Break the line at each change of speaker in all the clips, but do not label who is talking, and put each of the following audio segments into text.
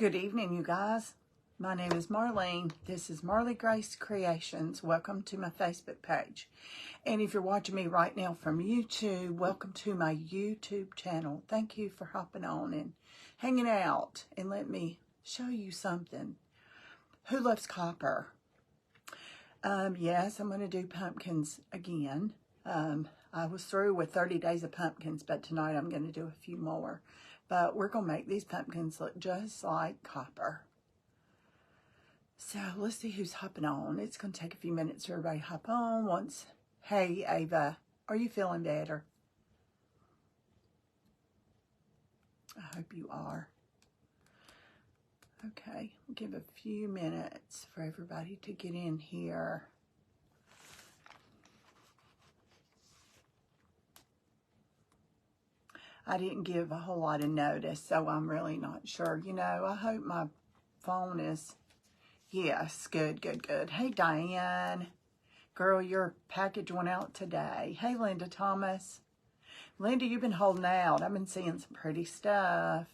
Good evening, you guys. My name is Marlene. This is Marley Grace Creations. Welcome to my Facebook page. And if you're watching me right now from YouTube, welcome to my YouTube channel. Thank you for hopping on and hanging out. And let me show you something. Who loves copper? Yes, I'm going to do pumpkins again. I was through with 30 days of pumpkins, but tonight I'm going to do a few more. But we're going to make these pumpkins look just like copper. So let's see who's hopping on. It's going to take a few minutes for everybody to hop on. Once, hey Ava, are you feeling better? I hope you are. Okay, we'll give a few minutes for everybody to get in here. I didn't give a whole lot of notice, so I'm really not sure. You know, I hope my phone is, yes, good. Hey, Diane. Girl, your package went out today. Hey, Linda Thomas. Linda, you've been holding out. I've been seeing some pretty stuff.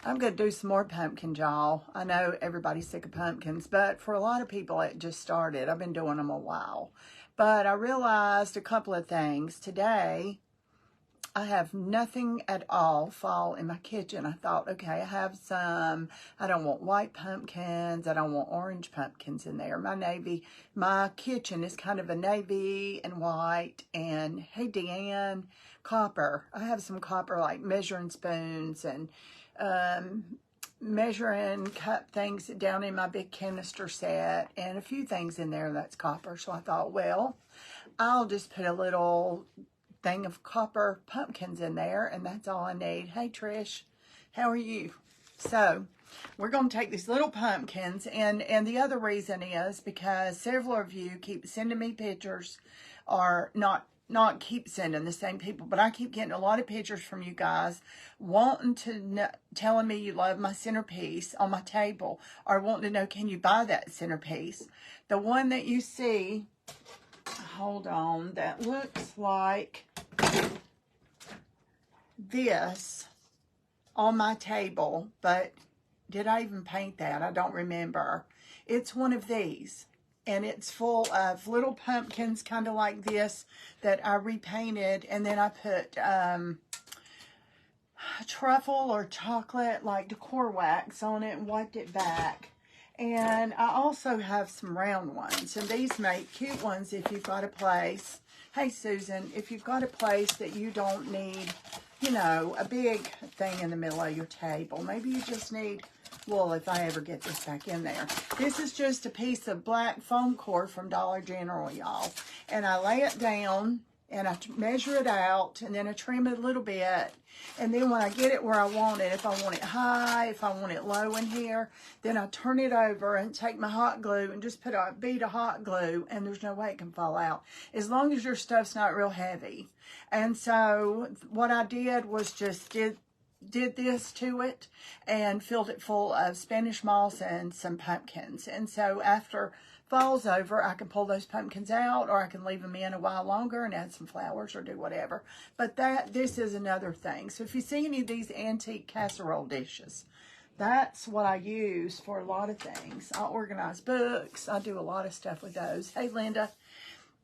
I'm going to do some more pumpkins, y'all. I know everybody's sick of pumpkins, but for a lot of people, it just started. I've been doing them a while. But I realized a couple of things. Today, I have nothing at all fall in my kitchen. I thought, okay, I have some. I don't want white pumpkins. I don't want orange pumpkins in there. My kitchen is kind of a navy and white. And hey, Deanne, copper. I have some copper like measuring spoons and measuring cup things down in my big canister set and a few things in there that's copper. So I thought, well, I'll just put a little thing of copper pumpkins in there and that's all I need. Hey Trish, how are you? So we're going to take these little pumpkins and the other reason is because several of you keep sending me pictures, or not keep sending the same people, but I keep getting a lot of pictures from you guys wanting to know, telling me you love my centerpiece on my table, or wanting to know, can you buy that centerpiece? The one that you see, hold on, that looks like this on my table, but did I even paint that? I don't remember. It's one of these. And it's full of little pumpkins, kind of like this, that I repainted. And then I put truffle or chocolate, like decor wax on it and wiped it back. And I also have some round ones. And these make cute ones if you've got a place. Hey, Susan, if you've got a place that you don't need, you know, a big thing in the middle of your table. Maybe you just need... well, if I ever get this back in there. This is just a piece of black foam core from Dollar General, y'all. And I lay it down, and I measure it out, and then I trim it a little bit. And then when I get it where I want it, if I want it high, if I want it low in here, then I turn it over and take my hot glue and just put a bead of hot glue, and there's no way it can fall out. As long as your stuff's not real heavy. And so what I did was just did this to it and filled it full of Spanish moss and some pumpkins. And so after fall's over, I can pull those pumpkins out, or I can leave them in a while longer and add some flowers or do whatever. But this is another thing. So if you see any of these antique casserole dishes, that's what I use for a lot of things. I organize books. I do a lot of stuff with those. Hey, Linda.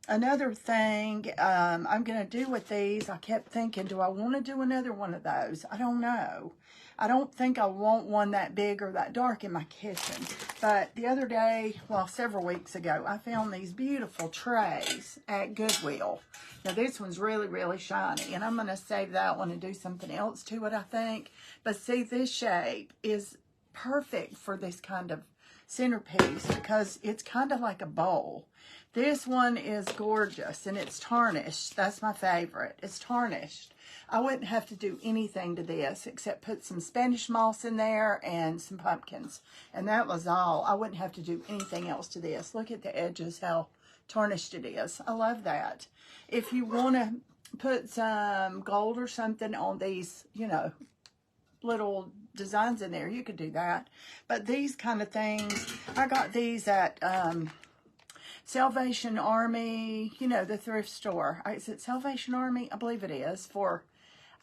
Another thing I'm going to do with these, I kept thinking, do I want to do another one of those? I don't know. I don't think I want one that big or that dark in my kitchen. But the other day, well, several weeks ago, I found these beautiful trays at Goodwill. Now, this one's really, really shiny, and I'm going to save that one and do something else to it, I think. But see, this shape is perfect for this kind of centerpiece because it's kind of like a bowl. This one is gorgeous, and it's tarnished. That's my favorite. It's tarnished. I wouldn't have to do anything to this except put some Spanish moss in there and some pumpkins. And that was all. I wouldn't have to do anything else to this. Look at the edges, how tarnished it is. I love that. If you want to put some gold or something on these, you know, little designs in there, you could do that. But these kind of things, I got these at Salvation Army, you know, the thrift store. Is it Salvation Army? I believe it is, for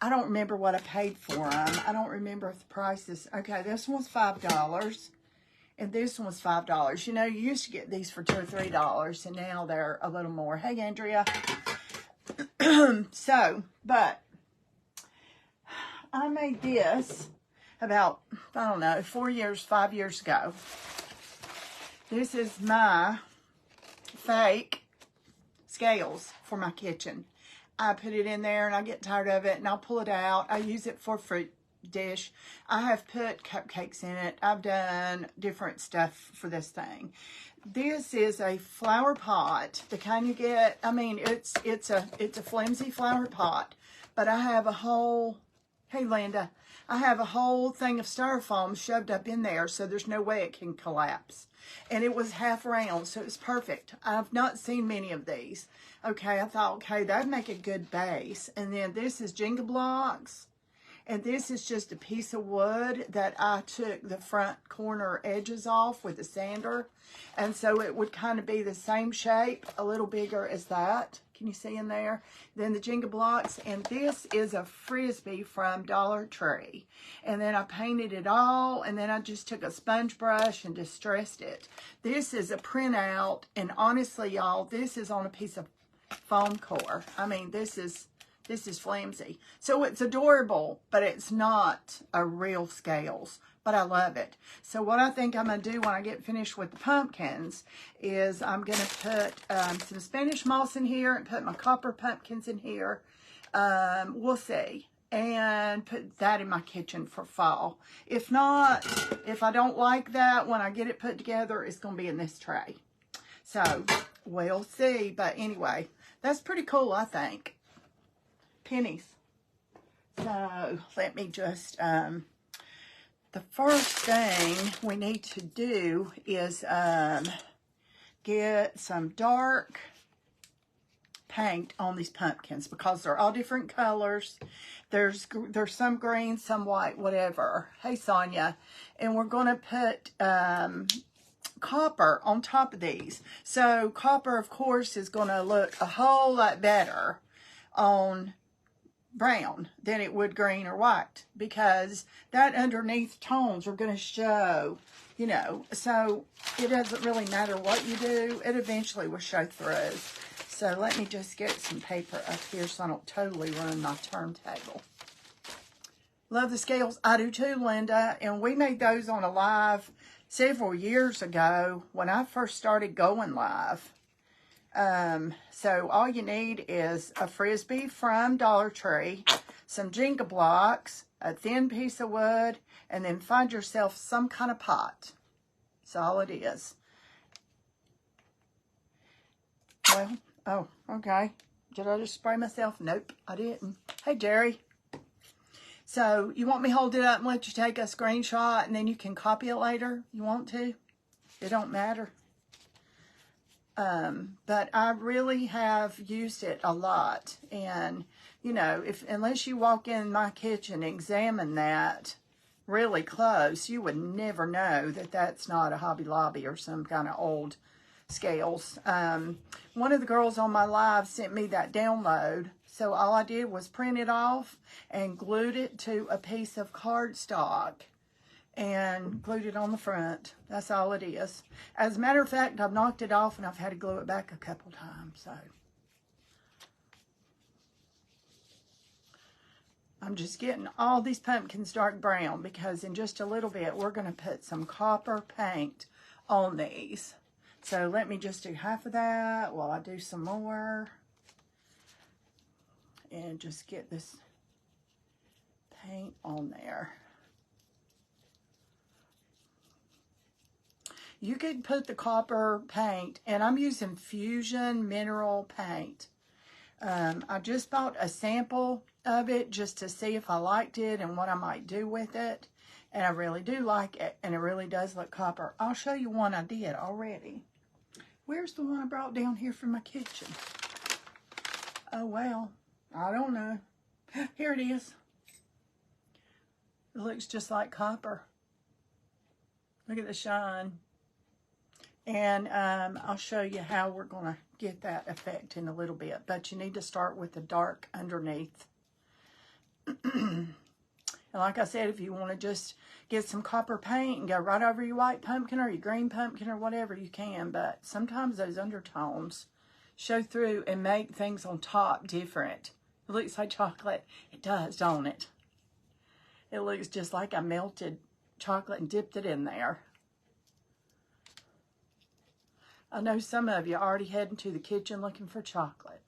I don't remember what I paid for them. I don't remember if the prices. Okay, this one's $5. And this one was $5. You know, you used to get these for $2 or $3, and now they're a little more. Hey, Andrea. So, but I made this about, I don't know, 5 years ago. This is my fake scales for my kitchen. I put it in there and I get tired of it and I'll pull it out. I use it for fruit dish. I have put cupcakes in it. I've done different stuff for this thing. This is a flower pot, the kind you get. I mean, it's a flimsy flower pot, but I have a whole, hey Linda, I have a whole thing of styrofoam shoved up in there, so there's no way it can collapse. And it was half round, so it's perfect. I've not seen many of these. Okay, I thought, okay, that'd make a good base. And then this is Jenga blocks. And this is just a piece of wood that I took the front corner edges off with a sander. And so it would kind of be the same shape, a little bigger as that. Can you see in there? Then the Jenga blocks. And this is a Frisbee from Dollar Tree. And then I painted it all. And then I just took a sponge brush and distressed it. This is a printout. And honestly, y'all, this is on a piece of foam core. I mean, this is flimsy. So it's adorable, but it's not a real scales. But I love it. So what I think I'm going to do when I get finished with the pumpkins is I'm going to put some Spanish moss in here and put my copper pumpkins in here. We'll see. And put that in my kitchen for fall. If not, if I don't like that, when I get it put together, it's going to be in this tray. So we'll see. But anyway, that's pretty cool, I think. Pennies. So let me just, the first thing we need to do is get some dark paint on these pumpkins because they're all different colors. There's some green, some white, whatever. Hey, Sonia. And we're going to put copper on top of these. So copper, of course, is going to look a whole lot better on brown than it would green or white, because that underneath tones are going to show, you know, so it doesn't really matter what you do, it eventually will show through. So let me just get some paper up here so I don't totally ruin my turntable. Love the scales. I do too, Linda, and we made those on a live several years ago when I first started going live. So all you need is a Frisbee from Dollar Tree, some Jenga blocks, a thin piece of wood, and then find yourself some kind of pot. That's all it is. Well, oh, okay. Did I just spray myself? Nope, I didn't. Hey, Jerry. So you want me to hold it up and let you take a screenshot and then you can copy it later? You want to? It don't matter. But I really have used it a lot. And, you know, unless you walk in my kitchen and examine that really close, you would never know that that's not a Hobby Lobby or some kind of old scales. One of the girls on my live sent me that download. So all I did was print it off and glued it to a piece of cardstock and glued it on the front. That's all it is. As a matter of fact, I've knocked it off and I've had to glue it back a couple times. So I'm just getting all these pumpkins dark brown because in just a little bit we're going to put some copper paint on these. So let me just do half of that while I do some more. And just get this paint on there. You could put the copper paint, and I'm using Fusion Mineral Paint. I just bought a sample of it just to see if I liked it and what I might do with it. And I really do like it, and it really does look copper. I'll show you one I did already. Where's the one I brought down here from my kitchen? Oh, well, I don't know. Here it is. It looks just like copper. Look at the shine. And I'll show you how we're going to get that effect in a little bit. But you need to start with the dark underneath. And like I said, if you want to just get some copper paint and go right over your white pumpkin or your green pumpkin or whatever, you can. But sometimes those undertones show through and make things on top different. It looks like chocolate. It does, don't it? It looks just like I melted chocolate and dipped it in there. I know some of you are already heading to the kitchen looking for chocolate.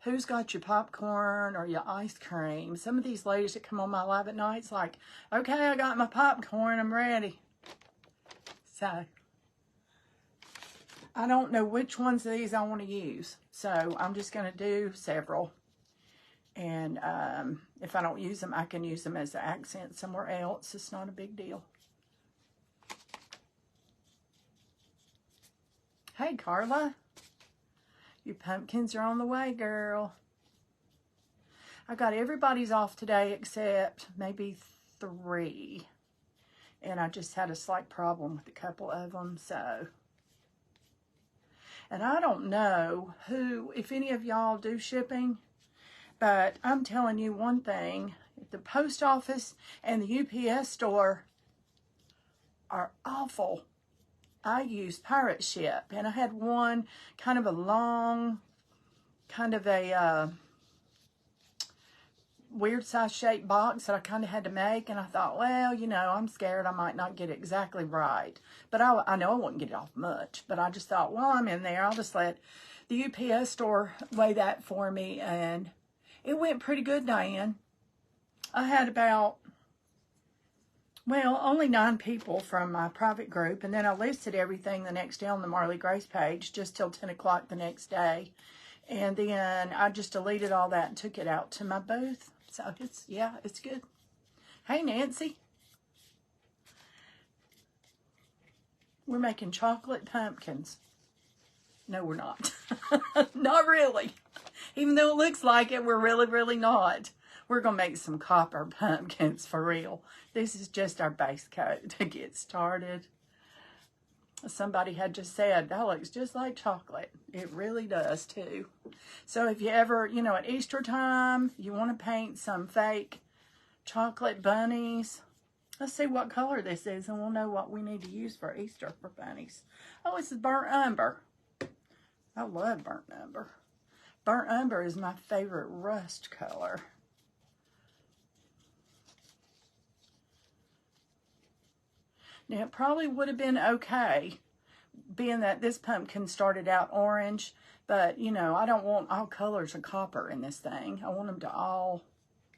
Who's got your popcorn or your ice cream? Some of these ladies that come on my live at night, it's like, okay, I got my popcorn, I'm ready. So, I don't know which ones of these I want to use. So, I'm just going to do several. And if I don't use them, I can use them as an accent somewhere else. It's not a big deal. Hey, Carla. Your pumpkins are on the way, girl. I got everybody's off today except maybe 3. And I just had a slight problem with a couple of them, so. And I don't know if any of y'all do shipping, but I'm telling you one thing. The post office and the UPS store are awful. I used Pirate Ship, and I had one kind of a long, kind of a weird size shaped box that I kind of had to make, and I thought, well, you know, I'm scared I might not get it exactly right. But I know I wouldn't get it off much, but I just thought, well, I'm in there, I'll just let the UPS store weigh that for me, and it went pretty good, Diane. I had about, well, only 9 people from my private group, and then I listed everything the next day on the Marley Grace page just till 10 o'clock the next day. And then I just deleted all that and took it out to my booth. So it's good. Hey, Nancy. We're making chocolate pumpkins. No, we're not. Not really. Even though it looks like it, we're really, really not. We're going to make some copper pumpkins for real. This is just our base coat to get started. Somebody had just said, that looks just like chocolate. It really does too. So if you ever, you know, at Easter time, you want to paint some fake chocolate bunnies. Let's see what color this is and we'll know what we need to use for Easter for bunnies. Oh, this is burnt umber. I love burnt umber. Burnt umber is my favorite rust color. Now, it probably would have been okay, being that this pumpkin started out orange, but, you know, I don't want all colors of copper in this thing. I want them to all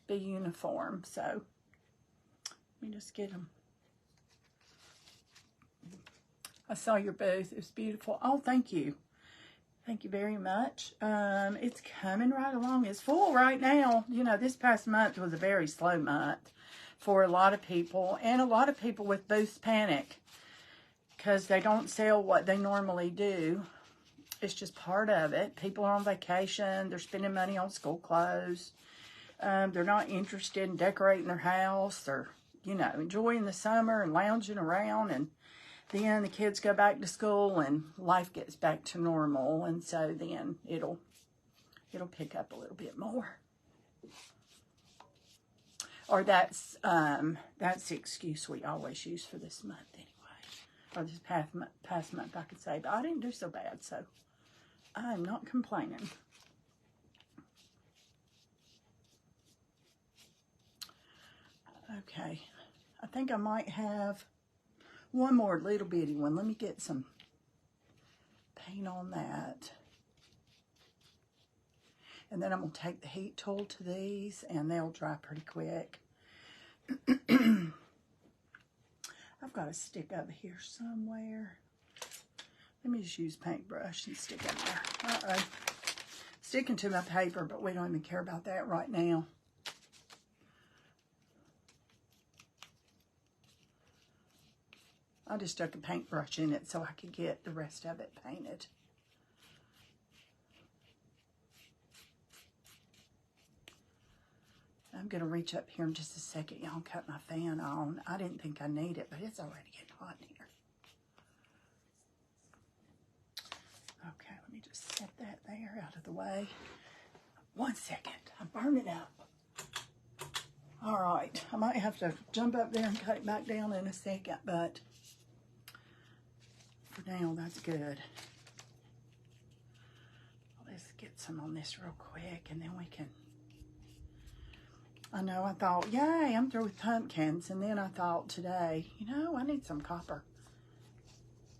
be uniform, so let me just get them. I saw your booth. It was beautiful. Oh, thank you. Thank you very much. It's coming right along. It's full right now. You know, this past month was a very slow month for a lot of people, and a lot of people with booths panic because they don't sell what they normally do. It's just part of it. People are on vacation. They're spending money on school clothes. They're not interested in decorating their house or, you know, enjoying the summer and lounging around. And then the kids go back to school and life gets back to normal. And so then it'll pick up a little bit more. Or that's the excuse we always use for this month anyway. Or this past month, I could say. But I didn't do so bad, so I'm not complaining. Okay. I think I might have one more little bitty one. Let me get some paint on that. And then I'm going to take the heat tool to these, and they'll dry pretty quick. I've got a stick over here somewhere. Let me just use paintbrush and stick it there. Uh-oh. Sticking to my paper, but we don't even care about that right now. I just stuck a paintbrush in it so I could get the rest of it painted. I'm going to reach up here in just a second. Y'all cut my fan on. I didn't think I need it, but it's already getting hot in here. Okay, let me just set that there out of the way. 1 second. I'm burning up. All right, I might have to jump up there and cut it back down in a second, but for now, that's good. Let's get some on this real quick, and then we can... I know, I thought, yay, I'm through with pumpkins, and then I thought today, you know, I need some copper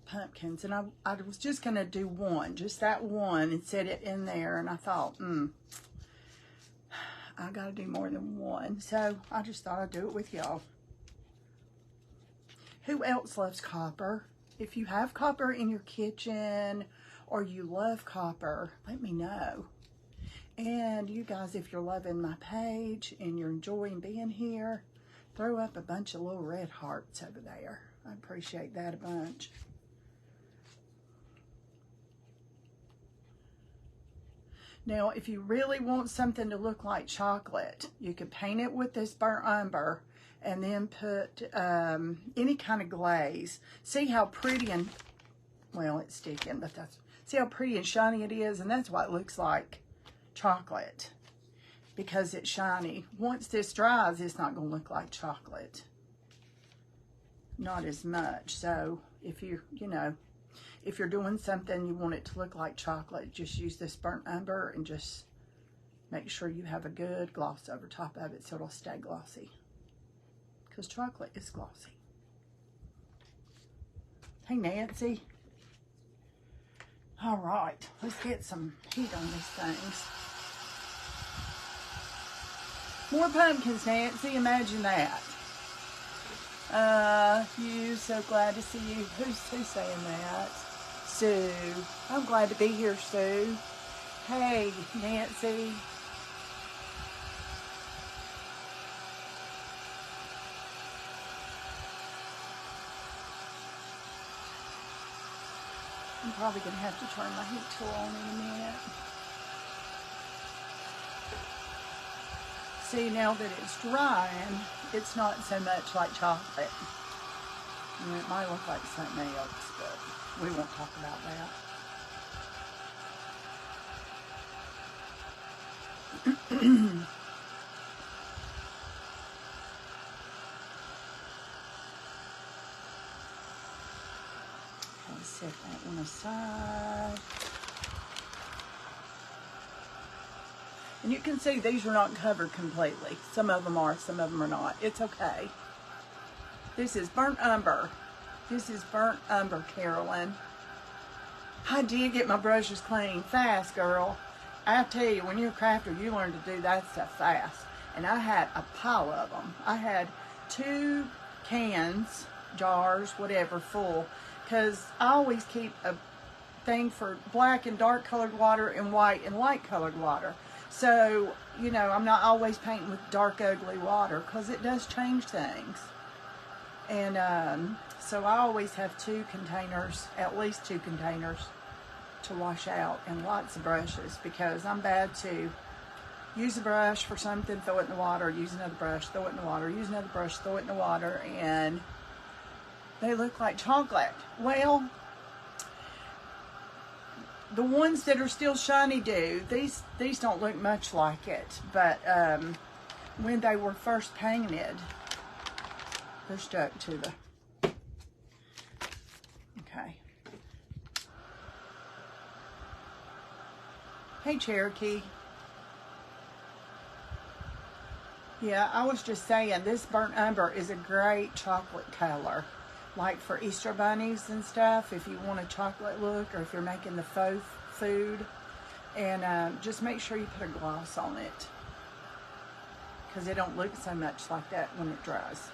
pumpkins, and I was just going to do one, just that one, and set it in there, and I thought, I got to do more than one, so I just thought I'd do it with y'all. Who else loves copper? If you have copper in your kitchen, or you love copper, let me know. And you guys, if you're loving my page, and you're enjoying being here, throw up a bunch of little red hearts over there. I appreciate that a bunch. Now, if you really want something to look like chocolate, you could paint it with this burnt umber and then put any kind of glaze. See how pretty and, well, it's sticking, but see how pretty and shiny it is? And that's what it looks like chocolate because it's shiny. Once this dries, it's not going to look like chocolate. Not as much. So if you know, if you're doing something you want it to look like chocolate, just use this burnt umber and just make sure you have a good gloss over top of it so it'll stay glossy. Because chocolate is glossy. Hey, Nancy. All right, let's get some heat on these things. More pumpkins, Nancy. Imagine that. You, so glad to see you. Who's saying that? Sue. I'm glad to be here, Sue. Hey, Nancy. I'm probably going to have to turn my heat tool on in a minute. See, now that it's drying, it's not so much like chocolate. I mean, it might look like something else, but we won't talk about that. Let's set that one aside. And you can see these are not covered completely. Some of them are, some of them are not. It's okay. This is burnt umber. This is burnt umber, Carolyn. I did get my brushes clean fast, girl. I tell you, when you're a crafter, you learn to do that stuff fast. And I had a pile of them. I had 2 cans, jars, whatever, full. Because I always keep a thing for black and dark colored water and white and light colored water. So, you know, I'm not always painting with dark, ugly water because it does change things. And so I always have 2 containers, at least 2 containers to wash out, and lots of brushes because I'm bad to use a brush for something, throw it in the water, use another brush, throw it in the water, use another brush, throw it in the water, and they look like chocolate. Well, the ones that are still shiny do. These don't look much like it, but when they were first painted, they're stuck to the... Okay. Hey, Cherokee. Yeah, I was just saying, this burnt umber is a great chocolate color. Like for Easter bunnies and stuff, if you want a chocolate look, or if you're making the faux food. And just make sure you put a gloss on it, because it don't look so much like that when it dries.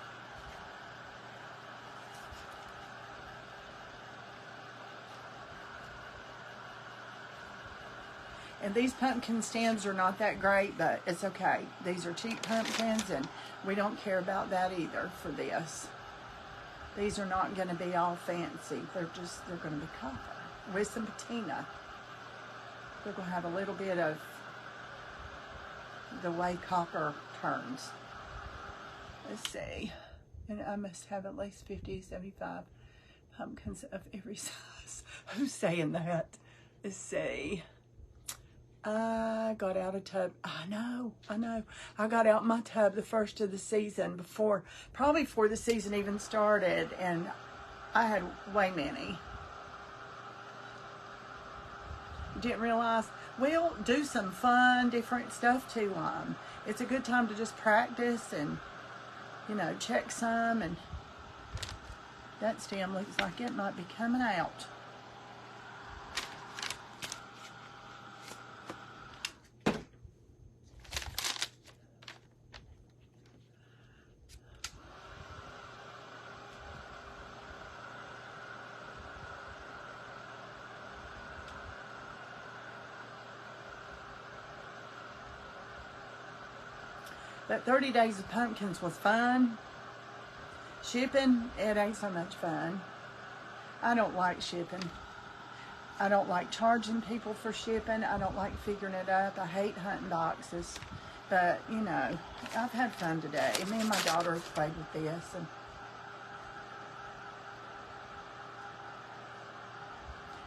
And these pumpkin stems are not that great, but it's okay. These are cheap pumpkins, and we don't care about that either for this. These are not going to be all fancy. They're going to be copper with some patina. They're going to have a little bit of the way copper turns. Let's see. And I must have at least 50, 75 pumpkins of every size. Who's saying that? Let's see. I got out a tub. I know. I got out my tub the first of the season probably before the season even started, and I had way many. Didn't realize. We'll do some fun, different stuff to them. It's a good time to just practice and, you know, check some, and that stem looks like it might be coming out. But 30 Days of Pumpkins was fun. Shipping, it ain't so much fun. I don't like shipping. I don't like charging people for shipping. I don't like figuring it up. I hate hunting boxes. But, you know, I've had fun today. Me and my daughter have played with this. And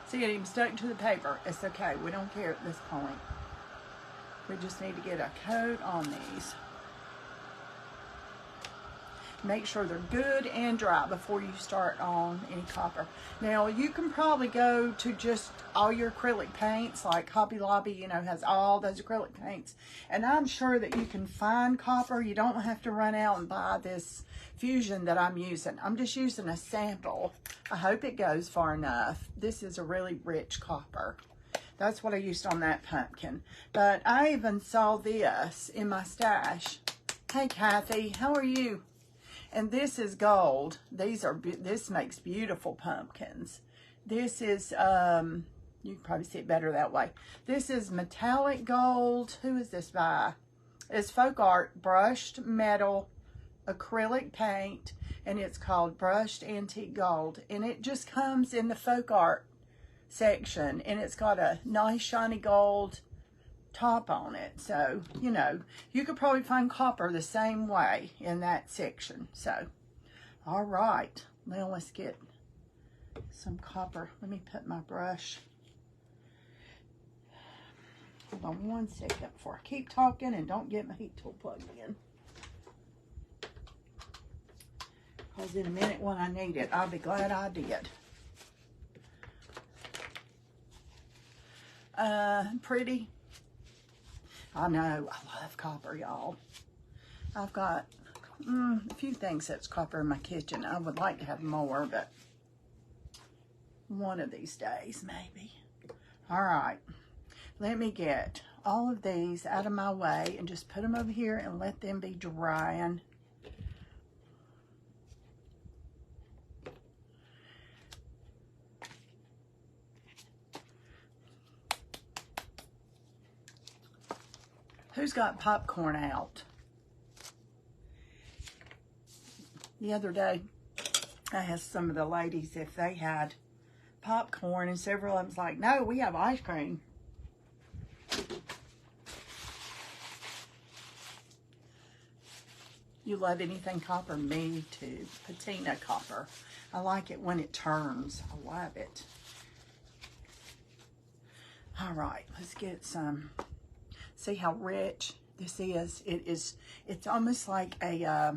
see, it even stuck to the paper. It's okay. We don't care at this point. We just need to get a coat on these. Make sure they're good and dry before you start on any copper. Now, you can probably go to just all your acrylic paints, like Hobby Lobby, you know, has all those acrylic paints. And I'm sure that you can find copper. You don't have to run out and buy this Fusion that I'm using. I'm just using a sample. I hope it goes far enough. This is a really rich copper. That's what I used on that pumpkin. But I even saw this in my stash. Hey, Kathy, how are you? And this is gold. This makes beautiful pumpkins. This is, you can probably see it better that way. This is metallic gold. Who is this by? It's Folk Art Brushed Metal Acrylic Paint, and it's called Brushed Antique Gold. And it just comes in the Folk Art section, and it's got a nice shiny gold top on it. So, you know, you could probably find copper the same way in that section. So, all right, now let's get some copper. Let me put my brush. Hold on one second before I keep talking and don't get my heat tool plugged in. Because in a minute when I need it, I'll be glad I did. Pretty. I know, I love copper, y'all. I've got a few things that's copper in my kitchen. I would like to have more, but one of these days, maybe. All right, let me get all of these out of my way and just put them over here and let them be drying. Who's got popcorn out? The other day, I asked some of the ladies if they had popcorn, and several of them's like, no, we have ice cream. You love anything copper? Me too. Patina copper. I like it when it turns. I love it. All right, let's get some. See how rich this is? It's almost like a,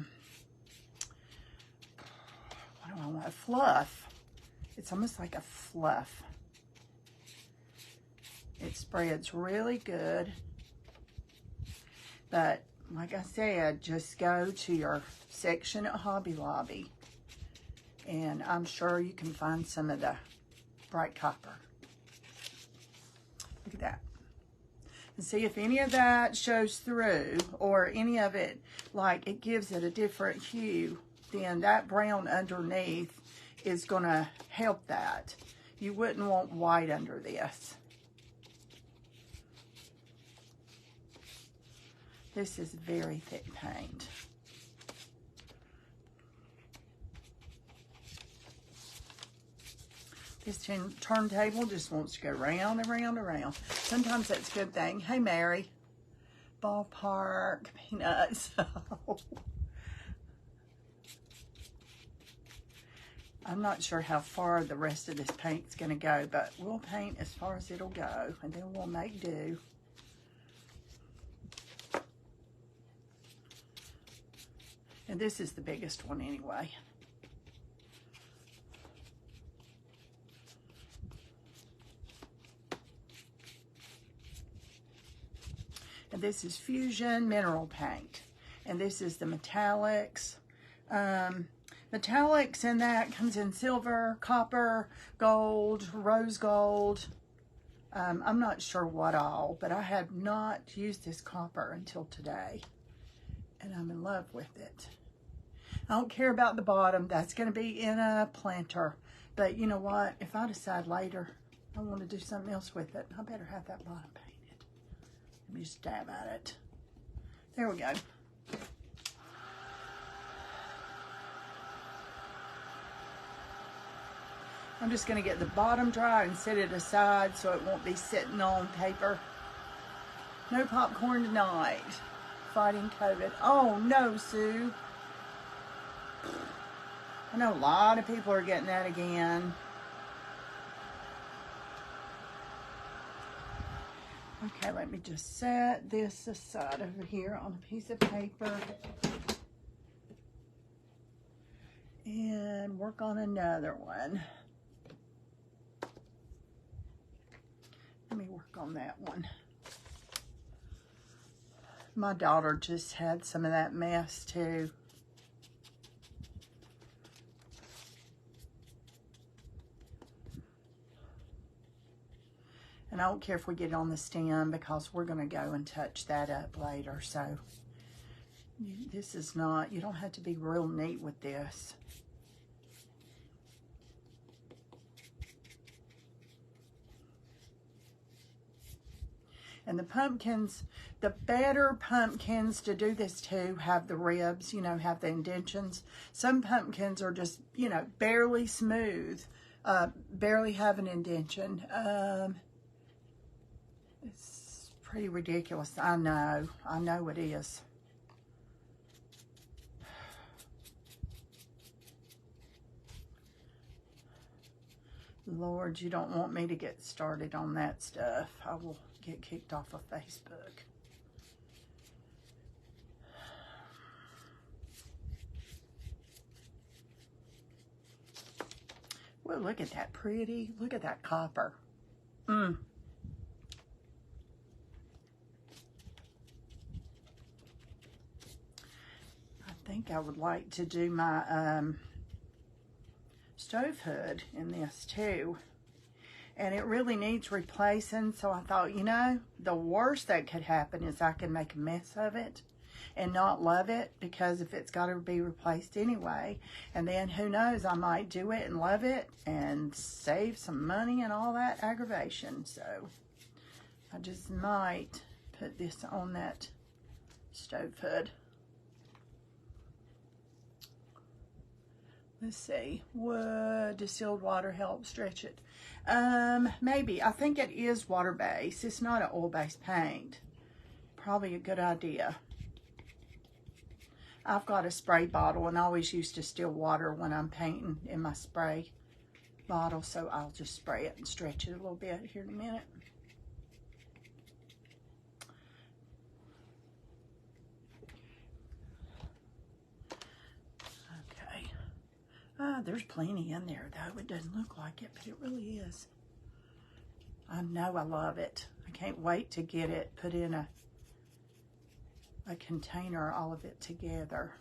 what do I want? A fluff. It's almost like a fluff. It spreads really good. But like I said, just go to your section at Hobby Lobby, and I'm sure you can find some of the bright copper. Look at that. And see if any of that shows through, or any of it, like it gives it a different hue, then that brown underneath is going to help that. You wouldn't want white under this. This is very thick paint. This turntable just wants to go round and round and round. Sometimes that's a good thing. Hey, Mary. Ballpark peanuts. I'm not sure how far the rest of this paint's going to go, but we'll paint as far as it'll go, and then we'll make do. And this is the biggest one anyway. And this is Fusion Mineral Paint. And this is the metallics. Metallics in that comes in silver, copper, gold, rose gold. I'm not sure what all, but I have not used this copper until today. And I'm in love with it. I don't care about the bottom. That's going to be in a planter. But you know what? If I decide later I want to do something else with it, I better have that bottom painted. Let me just dab at it. There we go. I'm just going to get the bottom dry and set it aside so it won't be sitting on paper. No popcorn tonight. Fighting COVID. Oh no, Sue. I know a lot of people are getting that again. Okay, let me just set this aside over here on a piece of paper. And work on another one. Let me work on that one. My daughter just had some of that mess too. And I don't care if we get it on the stem because we're going to go and touch that up later. So this is not, you don't have to be real neat with this. And the pumpkins, the better pumpkins to do this to have the ribs, you know, have the indentions. Some pumpkins are just, you know, barely smooth, barely have an indention. It's pretty ridiculous. I know it is. Lord, you don't want me to get started on that stuff. I will get kicked off of Facebook. Well, look at that pretty. Look at that copper. I think I would like to do my stove hood in this too. And it really needs replacing, so I thought, you know, the worst that could happen is I can make a mess of it and not love it, because if it's got to be replaced anyway, and then who knows, I might do it and love it and save some money and all that aggravation. So I just might put this on that stove hood. Let's see, would distilled water help stretch it? Maybe. I think it is water-based. It's not an oil-based paint. Probably a good idea. I've got a spray bottle, and I always use distilled water when I'm painting in my spray bottle, so I'll just spray it and stretch it a little bit here in a minute. There's plenty in there, though. It doesn't look like it, but it really is. I know I love it. I can't wait to get it put in a container, all of it together.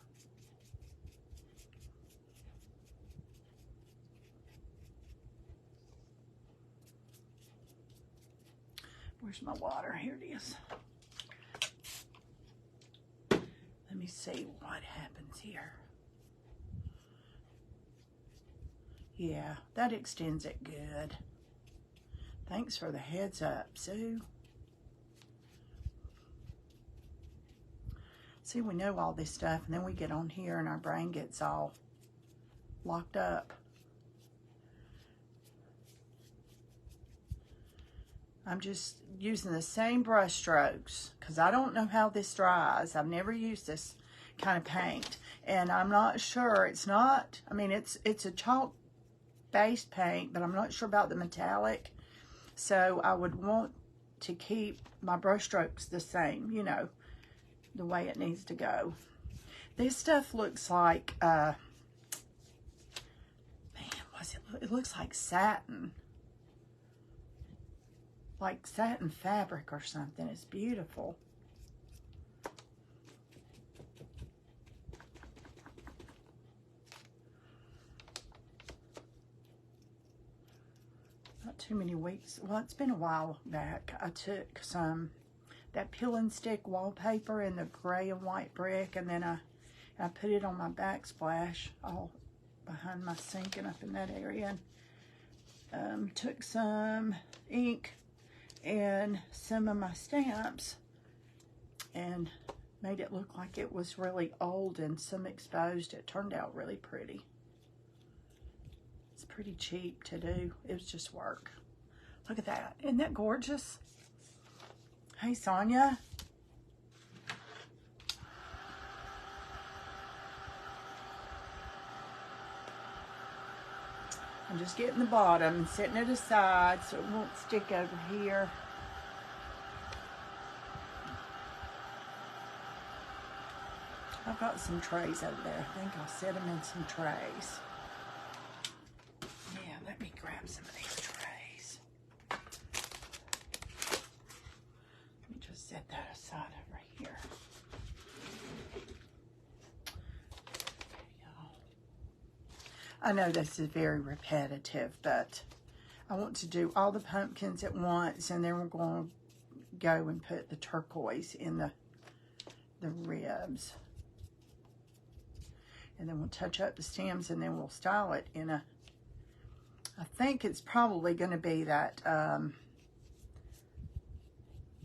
Where's my water? Here it is. Let me see what happens here. Yeah, that extends it good. Thanks for the heads up, Sue. See, we know all this stuff, and then we get on here and our brain gets all locked up. I'm just using the same brush strokes because I don't know how this dries. I've never used this kind of paint, and I'm not sure. It's not, I mean, it's a chalk based paint, but I'm not sure about the metallic. So I would want to keep my brush strokes the same, you know, the way it needs to go. This stuff looks like, man, it looks like satin. Like satin fabric or something. It's beautiful. Not too many weeks. Well, it's been a while back. I took that peel and stick wallpaper in the gray and white brick, and then I put it on my backsplash all behind my sink and up in that area. And took some ink and some of my stamps and made it look like it was really old and some exposed. It turned out really pretty. It's pretty cheap to do. It was just work. Look at that. Isn't that gorgeous? Hey, Sonia. I'm just getting the bottom and setting it aside so it won't stick over here. I've got some trays over there. I think I'll set them in some trays. Yeah, let me grab some of these trays. Let me just set that aside over here. I know this is very repetitive, but I want to do all the pumpkins at once, and then we're going to go and put the turquoise in the ribs. And then we'll touch up the stems, and then we'll style it in a, I think it's probably going to be that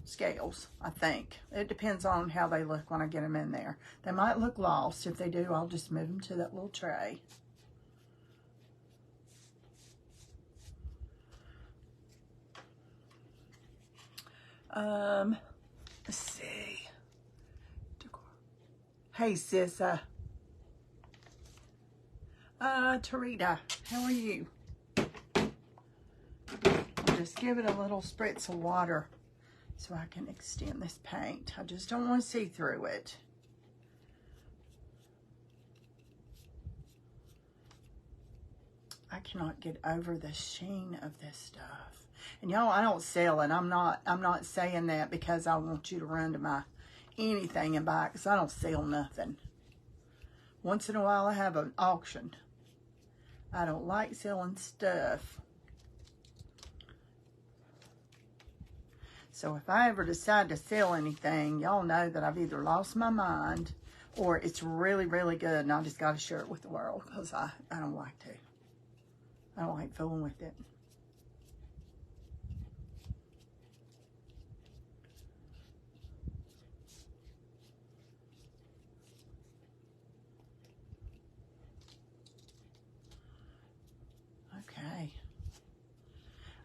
scales, I think. It depends on how they look when I get them in there. They might look lost. If they do, I'll just move them to that little tray. Let's see. Hey, Sissa. Tarita, how are you? I'll just give it a little spritz of water so I can extend this paint. I just don't want to see through it. I cannot get over the sheen of this stuff. And y'all, I don't sell it. I'm not saying that because I want you to run to my anything and buy it, because I don't sell nothing. Once in a while I have an auction. I don't like selling stuff. So if I ever decide to sell anything, y'all know that I've either lost my mind or it's really, really good and I just got to share it with the world, because I don't like to. I don't like fooling with it. Okay.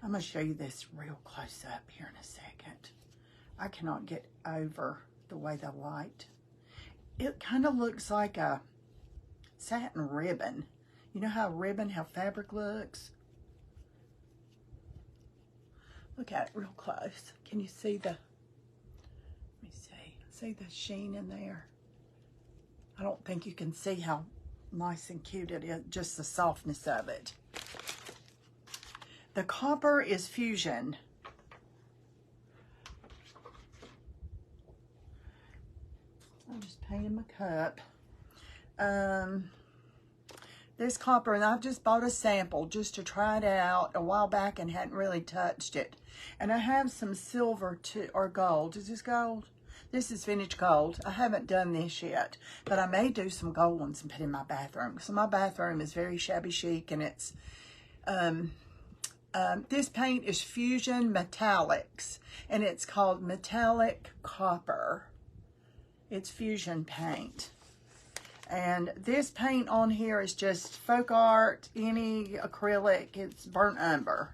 I'm going to show you this real close up here in a second. I cannot get over the way the light. It kind of looks like a satin ribbon. You know how fabric looks? Look at it real close. Can you see the, let me see the sheen in there? I don't think you can see how nice and cute it is, just the softness of it. The copper is Fusion. I'm just painting my cup. This copper, and I've just bought a sample just to try it out a while back and hadn't really touched it. And I have some silver or gold. Is this gold? This is vintage gold. I haven't done this yet, but I may do some gold ones and put in my bathroom. So my bathroom is very shabby chic, and it's, this paint is Fusion Metallics, and it's called Metallic Copper. It's Fusion paint. And this paint on here is just folk art, any acrylic, it's burnt umber.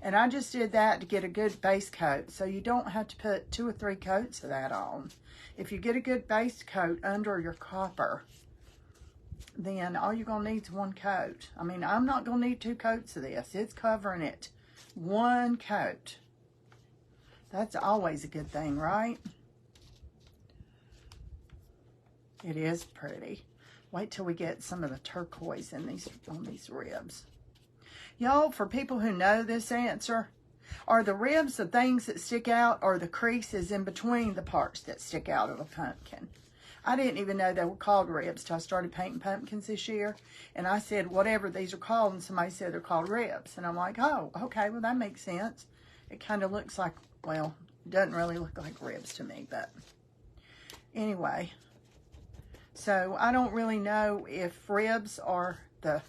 And I just did that to get a good base coat, so you don't have to put 2 or 3 coats of that on. If you get a good base coat under your copper, then all you're going to need is 1 coat. I mean, I'm not going to need 2 coats of this. It's covering it. 1 coat. That's always a good thing, right? It is pretty. Wait till we get some of the turquoise in on these ribs. Y'all, for people who know this answer, are the ribs the things that stick out, or the creases in between the parts that stick out of a pumpkin? I didn't even know they were called ribs till I started painting pumpkins this year. And I said, whatever these are called, and somebody said they're called ribs. And I'm like, oh, okay, well, that makes sense. It kind of looks like, well, it doesn't really look like ribs to me, but anyway. So I don't really know if ribs are the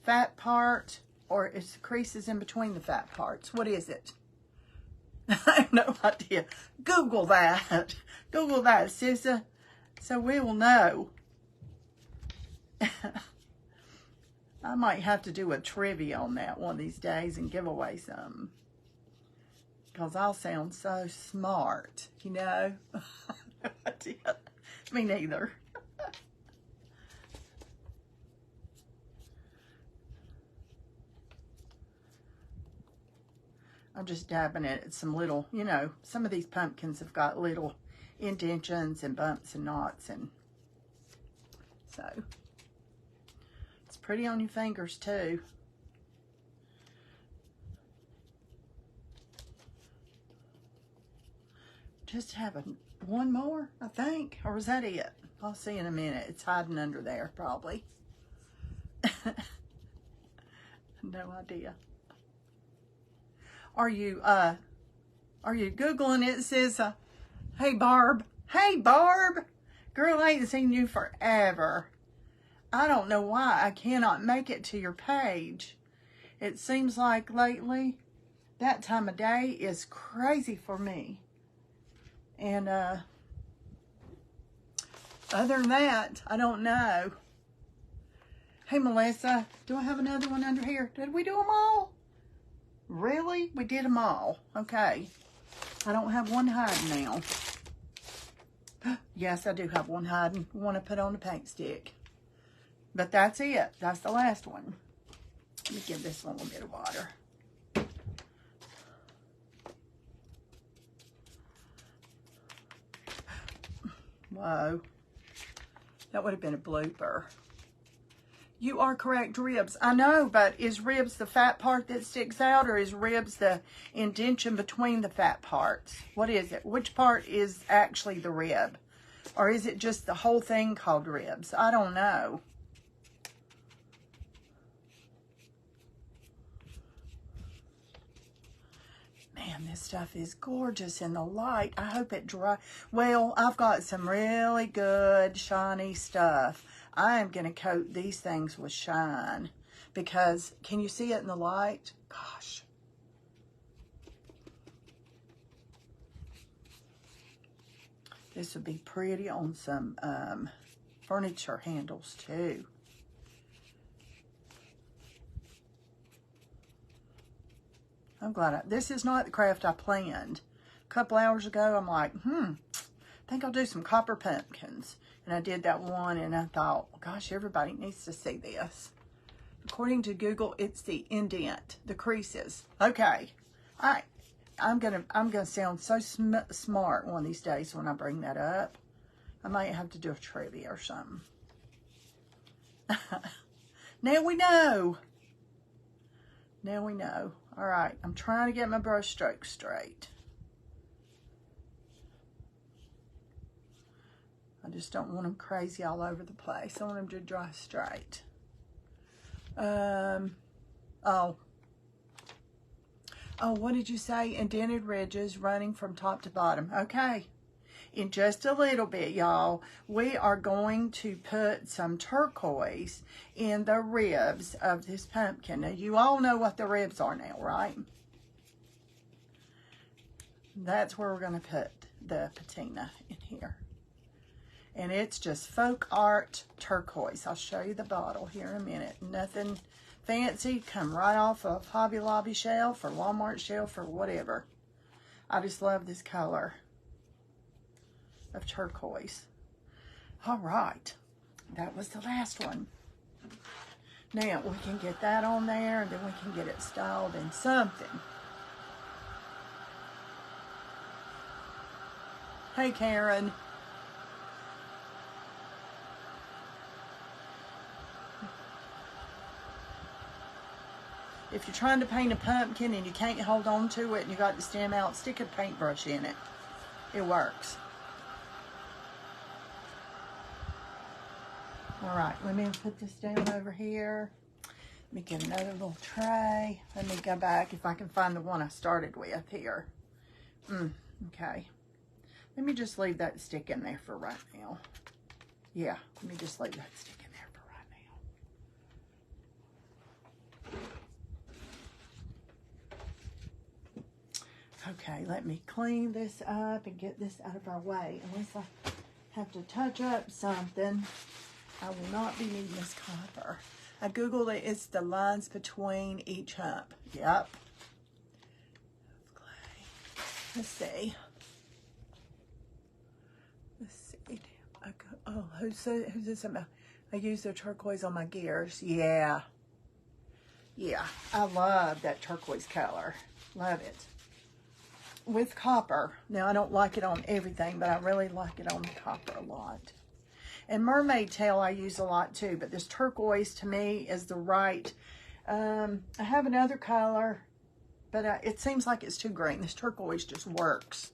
fat part or it's the creases in between the fat parts. What is it? I have no idea. Google that. Google that, Sissa. So we will know. I might have to do a trivia on that one of these days and give away some. Because I'll sound so smart, you know. No idea. Me neither. I'm just dabbing it at some little, you know, some of these pumpkins have got little indentions and bumps and knots, and so it's pretty on your fingers too. Just have one more, I think, or is that it? I'll see in a minute. It's hiding under there probably. No idea. Are you Googling it? It says, hey Barb. Hey Barb. Girl, I ain't seen you forever. I don't know why I cannot make it to your page. It seems like lately that time of day is crazy for me. And other than that, I don't know. Hey Melissa, do I have another one under here? Did we do them all? Really? We did them all. Okay. I don't have one hiding now. Yes, I do have one hiding. One I put on the paint stick. But that's it. That's the last one. Let me give this one a little bit of water. Whoa. That would have been a blooper. You are correct, ribs. I know, but is ribs the fat part that sticks out, or is ribs the indentation between the fat parts? What is it? Which part is actually the rib? Or is it just the whole thing called ribs? I don't know. Man, this stuff is gorgeous in the light. I hope it dry. Well, I've got some really good shiny stuff. I am going to coat these things with shine because, can you see it in the light? Gosh. This would be pretty on some furniture handles too. I'm glad this is not the craft I planned. A couple hours ago, I'm like, I think I'll do some copper pumpkins. And I did that one, and I thought, well, gosh, everybody needs to see this. According to Google, it's the indent, the creases. Okay, I'm gonna sound so smart one of these days when I bring that up. I might have to do a trivia or something. Now we know. Now we know. All right, I'm trying to get my brush strokes straight. I just don't want them crazy all over the place. I want them to dry straight. Oh, what did you say? Indented ridges running from top to bottom. Okay. In just a little bit, y'all, we are going to put some turquoise in the ribs of this pumpkin. Now, you all know what the ribs are now, right? That's where we're going to put the patina in here. And it's just folk art turquoise. I'll show you the bottle here in a minute. Nothing fancy. Come right off of Hobby Lobby shelf or Walmart shelf or whatever. I just love this color of turquoise. All right. That was the last one. Now we can get that on there, and then we can get it styled in something. Hey, Karen. If you're trying to paint a pumpkin and you can't hold on to it and you got the stem out, stick a paintbrush in it. It works. All right, let me put this down over here. Let me get another little tray. Let me go back if I can find the one I started with here. Okay. Let me just leave that stick in there for right now. Yeah, let me just leave that stick in there for right now. Okay, let me clean this up and get this out of our way. Unless I have to touch up something, I will not be needing this copper. I Googled it. It's the lines between each hump. Yep. Let's see. Oh, who's this about? I use the turquoise on my gears. Yeah. Yeah. I love that turquoise color. Love it. With copper. Now, I don't like it on everything, but I really like it on the copper a lot. And mermaid tail I use a lot too, but this turquoise to me is the right. I have another color, but it seems like it's too green. This turquoise just works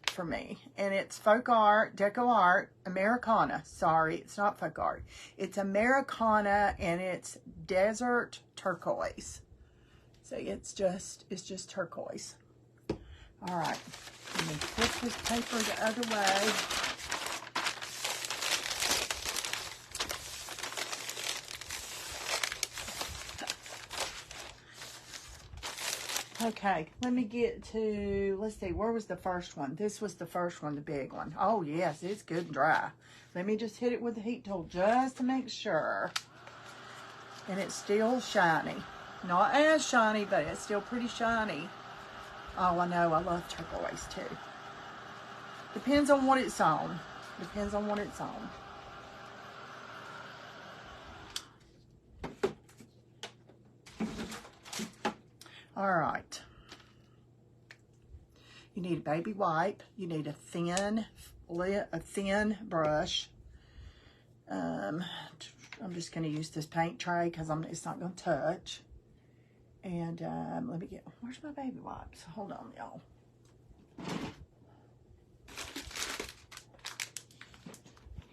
for me. And it's Folk Art, Deco Art, Americana. Sorry, it's not Folk Art. It's Americana, and it's Desert Turquoise. So it's just turquoise. All right, let me flip this paper the other way. Okay, let me get to, let's see, where was the first one? This was the first one, the big one. Oh, yes, it's good and dry. Let me just hit it with the heat tool just to make sure. And it's still shiny. Not as shiny, but it's still pretty shiny. Oh, I know, I love turquoise too. Depends on what it's on. Depends on what it's on. All right. You need a baby wipe. You need a thin brush. I'm just going to use this paint tray because it's not going to touch. And let me get, where's my baby wipes? Hold on, y'all.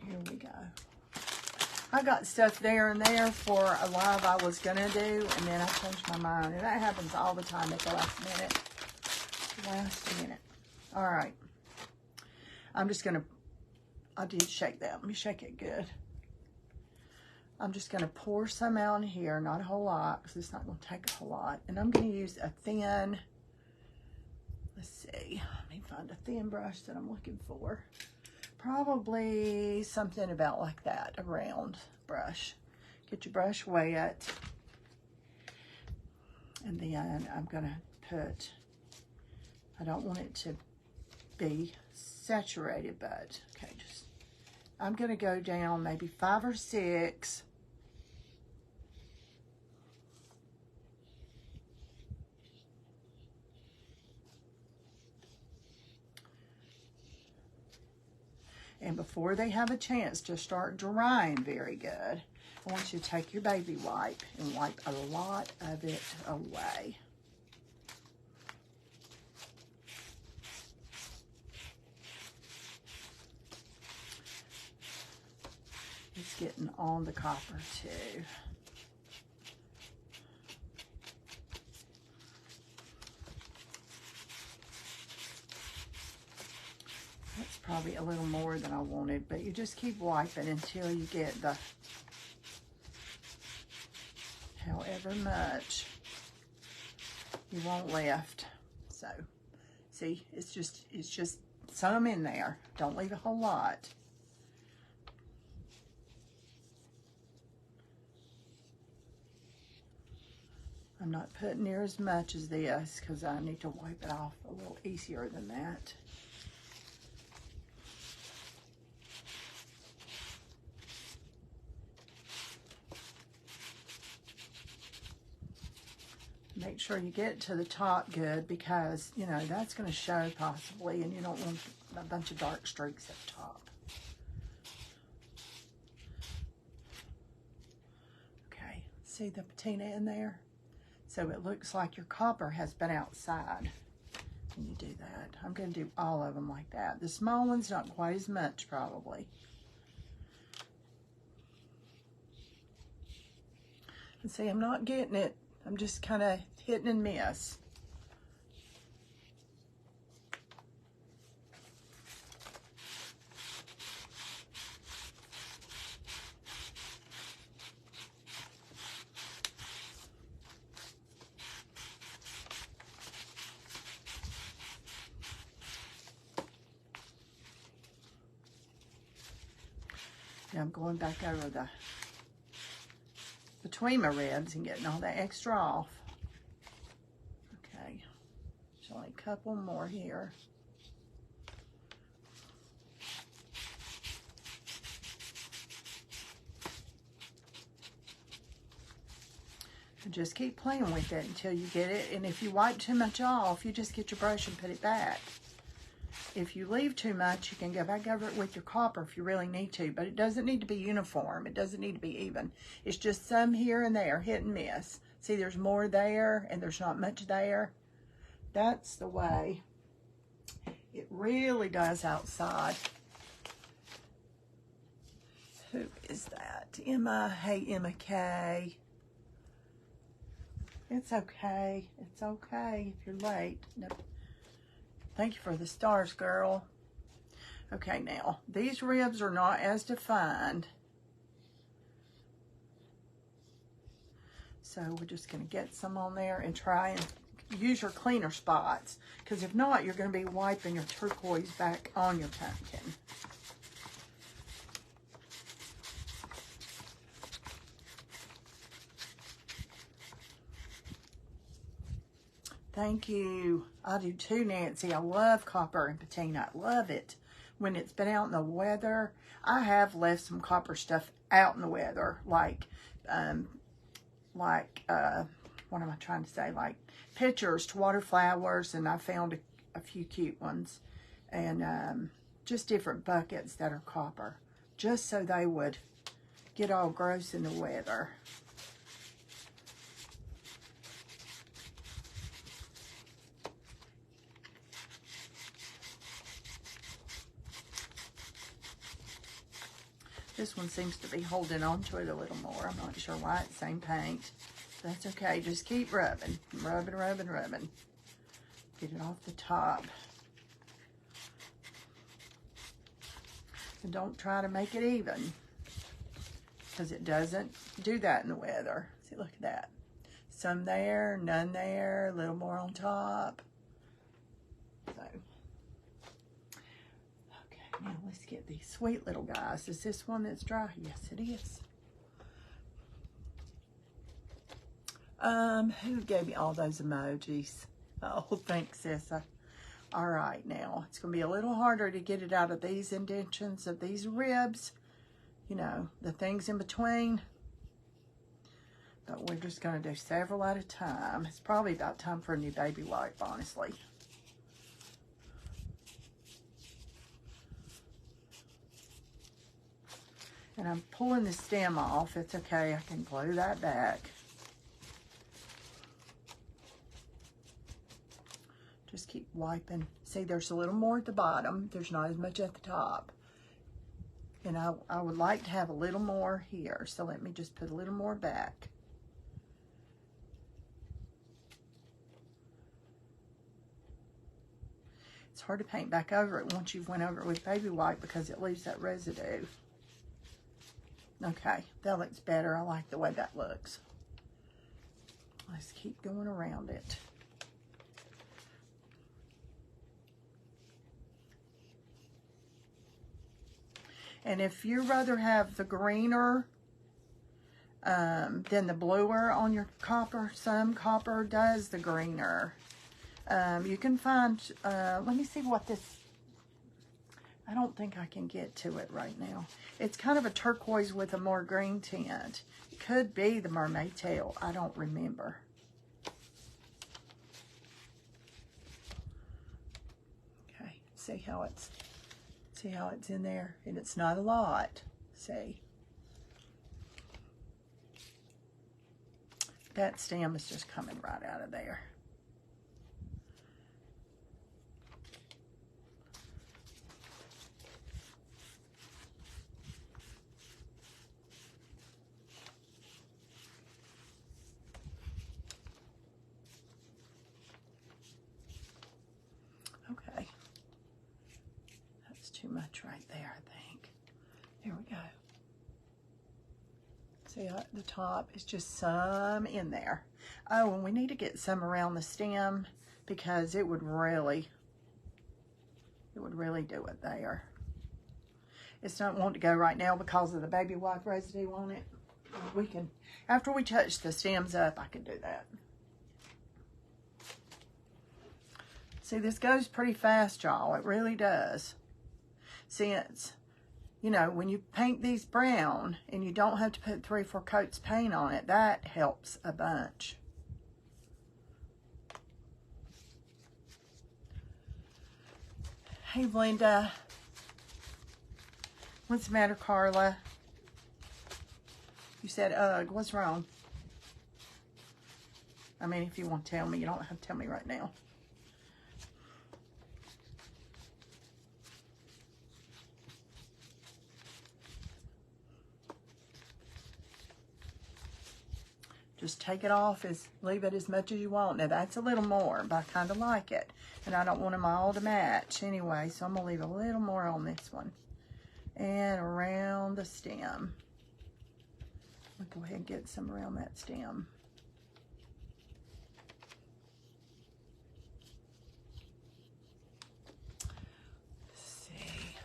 Here we go. I got stuff there and there for a live I was going to do, and then I changed my mind. And that happens all the time at the last minute. Last minute. All right. I'm just going to, I did shake that. Let me shake it good. I'm just going to pour some out in here, not a whole lot, because it's not going to take a whole lot. And I'm going to use a thin, let's see, let me find a thin brush that I'm looking for. Probably something about like that, a round brush. Get your brush wet. And then I'm going to put, I don't want it to be saturated, but okay, just, I'm going to go down maybe 5 or 6. And before they have a chance to start drying very good, I want you to take your baby wipe and wipe a lot of it away. It's getting on the copper too. That's probably a little more than I wanted, but you just keep wiping until you get the however much you want left. So, see, it's just some in there. Don't leave a whole lot. I'm not putting near as much as this because I need to wipe it off a little easier than that. Make sure you get to the top good because, you know, that's going to show possibly, and you don't want a bunch of dark streaks at the top. Okay, see the patina in there? So it looks like your copper has been outside when you do that. I'm going to do all of them like that. The small one's not quite as much probably. And see, I'm not getting it. I'm just kind of hitting and miss. Now I'm going back over between my ribs and getting all that extra off. Okay, there's only a couple more here. And just keep playing with it until you get it. And if you wipe too much off, you just get your brush and put it back. If you leave too much, you can go back over it with your copper if you really need to, but it doesn't need to be uniform. It doesn't need to be even. It's just some here and there, hit and miss. See, there's more there and there's not much there. That's the way it really does outside. Who is that? Emma. Hey, Emma K. It's okay. It's okay if you're late. No. Thank you for the stars, girl. Okay, now, these ribs are not as defined. So we're just going to get some on there and try and use your cleaner spots. Because if not, you're going to be wiping your turquoise back on your pumpkin. Thank you. I do too, Nancy. I love copper and patina. I love it. When it's been out in the weather, I have left some copper stuff out in the weather, like what am I trying to say? Like pitchers to water flowers, and I found a few cute ones, and just different buckets that are copper, just so they would get all gross in the weather. This one seems to be holding on to it a little more. I'm not sure why. It's same paint. That's okay. Just keep rubbing. Rubbing, rubbing, rubbing. Get it off the top. And don't try to make it even, because it doesn't do that in the weather. See, look at that. Some there, none there, a little more on top. So, okay, now let's get these sweet little guys. Is this one that's dry? Yes, it is. Who gave me all those emojis? Oh, thanks, Sissa. All right, now, it's going to be a little harder to get it out of these indentions of these ribs. You know, the things in between. But we're just going to do several at a time. It's probably about time for a new baby wipe, honestly. And I'm pulling the stem off. It's okay. I can glue that back. Just keep wiping. See, there's a little more at the bottom. There's not as much at the top. And I would like to have a little more here. So let me just put a little more back. It's hard to paint back over it once you've went over it with baby wipe because it leaves that residue. Okay, that looks better. I like the way that looks. Let's keep going around it. And if you rather have the greener than the bluer on your copper, some copper does the greener. You can find, let me see what this, I don't think I can get to it right now. It's kind of a turquoise with a more green tint. It could be the mermaid tail. I don't remember. Okay, see how it's in there? And it's not a lot. See? That stem is just coming right out of there. Okay. That's too much right there, I think. There we go. See, at the top is just some in there. Oh, and we need to get some around the stem because it would really do it there. It's not wanting to go right now because of the baby wipe residue on it. We can, after we touch the stems up, I can do that. See, this goes pretty fast, y'all. It really does. Since, you know, when you paint these brown and you don't have to put 3 or 4 coats paint on it, that helps a bunch. Hey, Linda. What's the matter, Carla? You said, ugh, what's wrong? I mean, if you want to tell me, you don't have to tell me right now. Just take it off, leave it as much as you want. Now that's a little more, but I kind of like it. And I don't want them all to match anyway, so I'm gonna leave a little more on this one. And around the stem. I'll go ahead and get some around that stem. Let's see.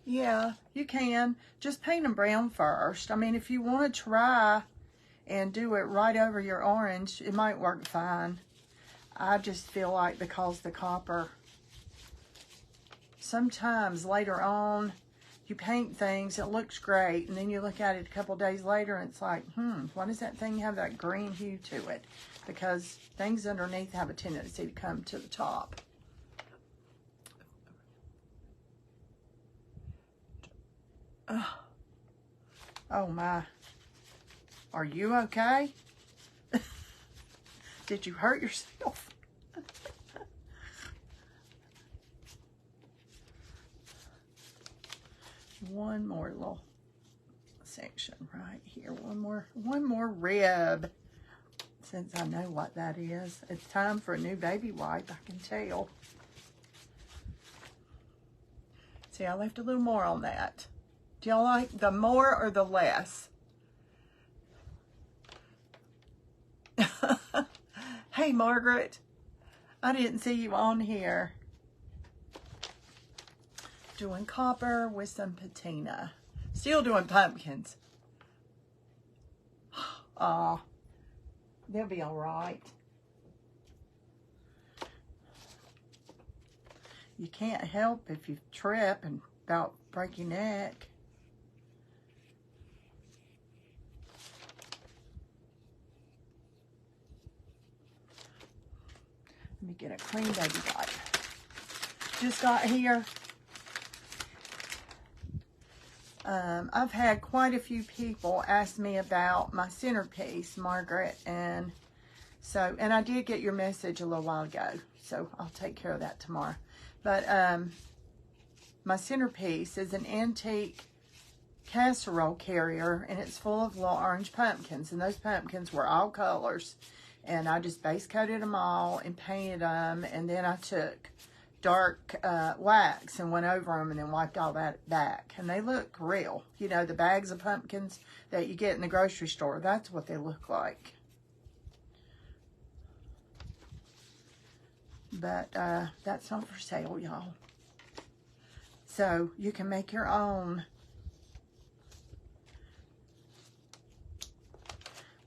Yeah, you can. Just paint them brown first. I mean, if you want to try and do it right over your orange, it might work fine. I just feel like because the copper, sometimes later on, you paint things, it looks great, and then you look at it a couple days later, and it's like, why does that thing have that green hue to it? Because things underneath have a tendency to come to the top. Oh my. Are you okay? Did you hurt yourself? One more little section right here. One more rib. Since I know what that is. It's time for a new baby wipe, I can tell. See, I left a little more on that. Do y'all like the more or the less? Hey, Margaret. I didn't see you on here. Doing copper with some patina. Still doing pumpkins. Aw, they'll be all right. You can't help if you trip and about break your neck. Let me get a clean baby wipe. Just got here. I've had quite a few people ask me about my centerpiece, Margaret, and I did get your message a little while ago, so I'll take care of that tomorrow. But my centerpiece is an antique casserole carrier, and it's full of little orange pumpkins, and those pumpkins were all colors, and I just base coated them all and painted them, and then I took dark wax and went over them and then wiped all that back, and they look real. You know, the bags of pumpkins that you get in the grocery store, that's what they look like. But that's not for sale, y'all. So you can make your own.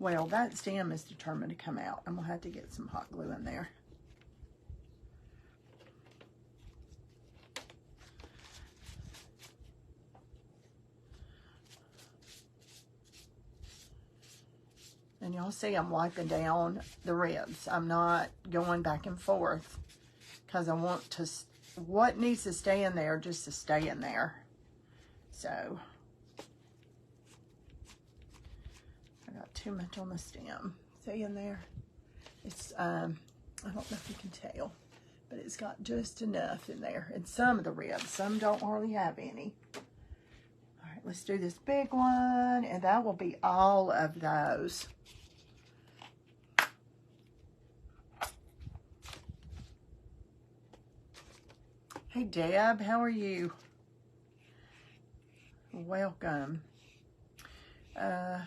Well, that stem is determined to come out. I'm gonna have to get some hot glue in there. And y'all see I'm wiping down the ribs. I'm not going back and forth because I want to, what needs to stay in there just to stay in there. So I got too much on the stem. See in there? It's, I don't know if you can tell, but it's got just enough in there. And some of the ribs, some don't hardly have any. All right, let's do this big one, and that will be all of those. Hey, Deb, how are you? Welcome. I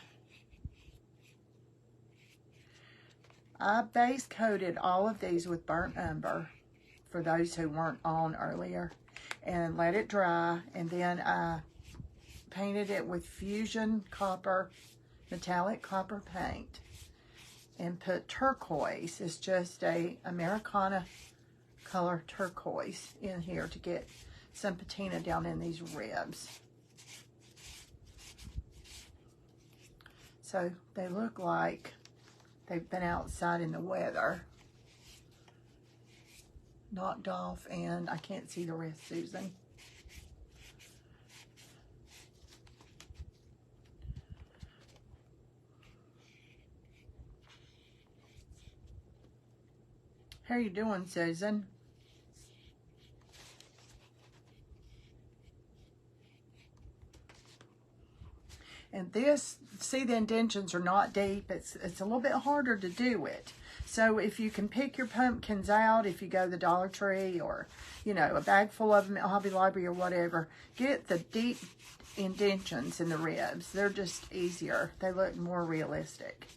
base coated all of these with burnt umber for those who weren't on earlier, and let it dry, and then I painted it with Fusion Copper, metallic copper paint, and put turquoise. It's just a Americana color turquoise in here to get some patina down in these ribs. So they look like they've been outside in the weather, knocked off, and I can't see the rest, Susan. How are you doing, Susan? And this, see, the indentions are not deep. It's a little bit harder to do it. So if you can pick your pumpkins out, if you go to the Dollar Tree or, you know, a bag full of them at Hobby Lobby or whatever, get the deep indentions in the ribs. They're just easier. They look more realistic.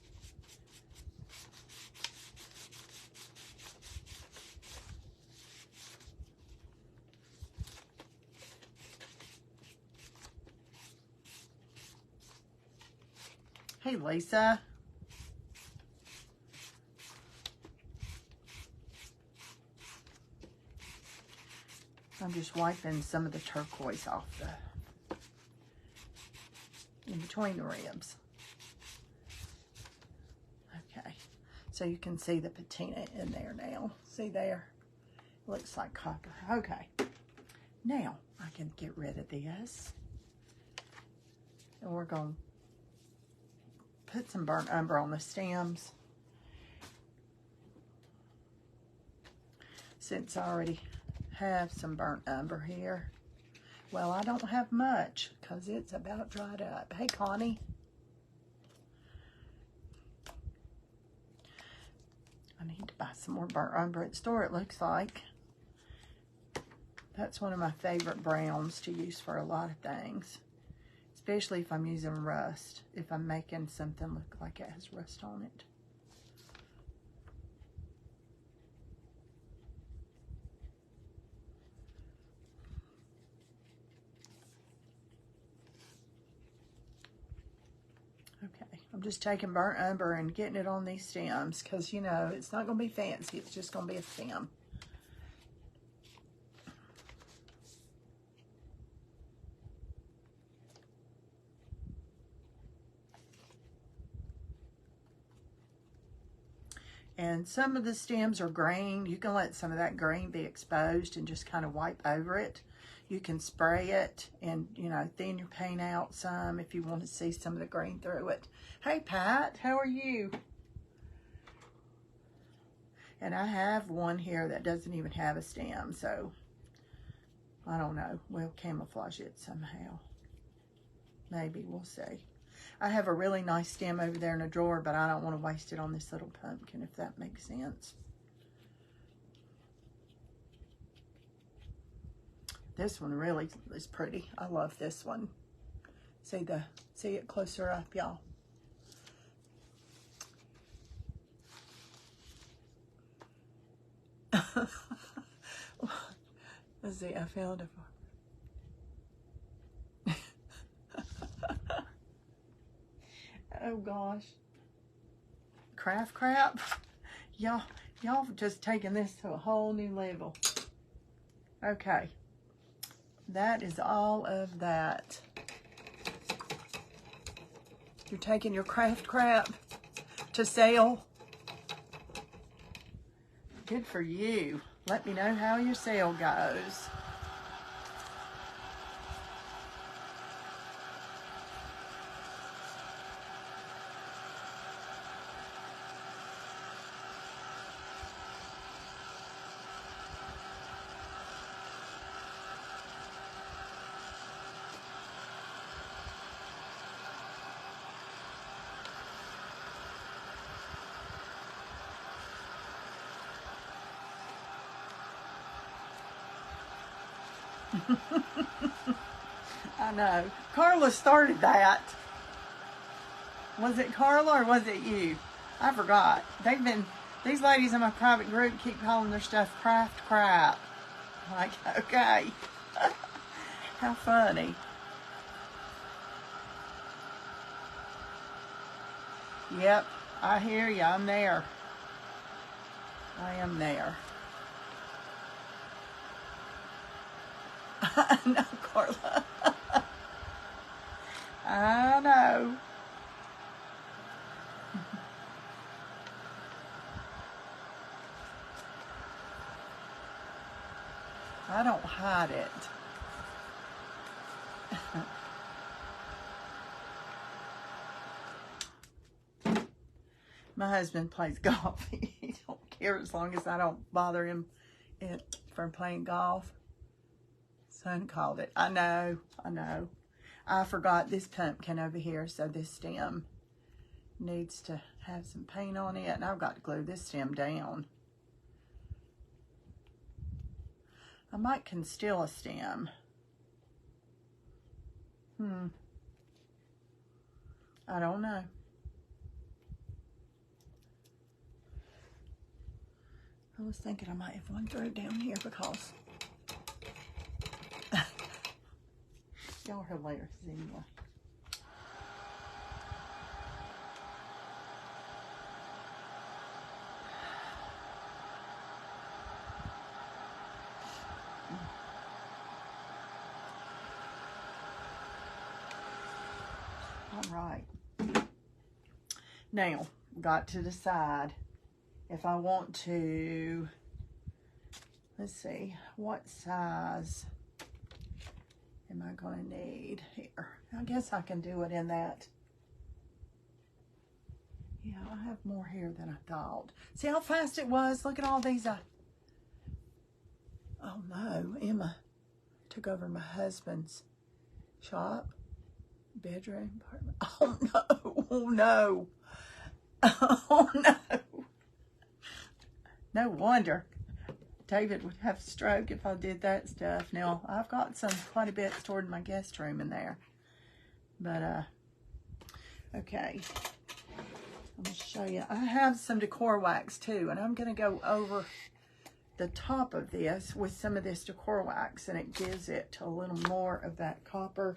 Hey, Lisa. I'm just wiping some of the turquoise off in between the ribs. Okay, so you can see the patina in there now. See there? Looks like copper. Okay, now I can get rid of this. And we're going to put some burnt umber on the stems. Since I already have some burnt umber here. Well, I don't have much because it's about dried up. Hey, Connie. I need to buy some more burnt umber at the store, it looks like. That's one of my favorite browns to use for a lot of things. Especially if I'm using rust. If I'm making something look like it has rust on it. Okay, I'm just taking burnt umber and getting it on these stems because, you know, it's not going to be fancy. It's just going to be a stem. And some of the stems are green. You can let some of that green be exposed and just kind of wipe over it. You can spray it and, you know, thin your paint out some if you want to see some of the green through it. Hey, Pat, how are you? And I have one here that doesn't even have a stem, so I don't know. We'll camouflage it somehow. Maybe, we'll see. I have a really nice stem over there in a drawer, but I don't want to waste it on this little pumpkin, if that makes sense. This one really is pretty. I love this one. See it closer up, y'all. Let's see, I found it. Oh gosh. Craft crap. Y'all just taking this to a whole new level. Okay. That is all of that. You're taking your craft crap to sale. Good for you. Let me know how your sale goes. I know. Carla started that. Was it Carla or was it you? I forgot. These ladies in my private group keep calling their stuff craft crap. I'm like, okay. How funny. Yep, I hear you. I'm there. I am there. I know, Carla. I know. I don't hide it. My husband plays golf. He don't care as long as I don't bother him from playing golf. Son called it. I know. I forgot this pumpkin over here, so this stem needs to have some paint on it, and I've got to glue this stem down. I might conceal a stem. I don't know. I was thinking I might have one through down here because y'all are hilarious anyway. All right. Now, got to decide if I want to, let's see, what size am I going to need here? I guess I can do it in that. Yeah, I have more here than I thought. See how fast it was? Look at all these. Oh no, Emma took over my husband's shop, bedroom, apartment. Oh no, oh no, oh no. No wonder David would have a stroke if I did that stuff. Now, I've got quite a bit stored in my guest room in there. But, okay. I'm going to show you. I have some decor wax too, and I'm going to go over the top of this with some of this decor wax, and it gives it a little more of that copper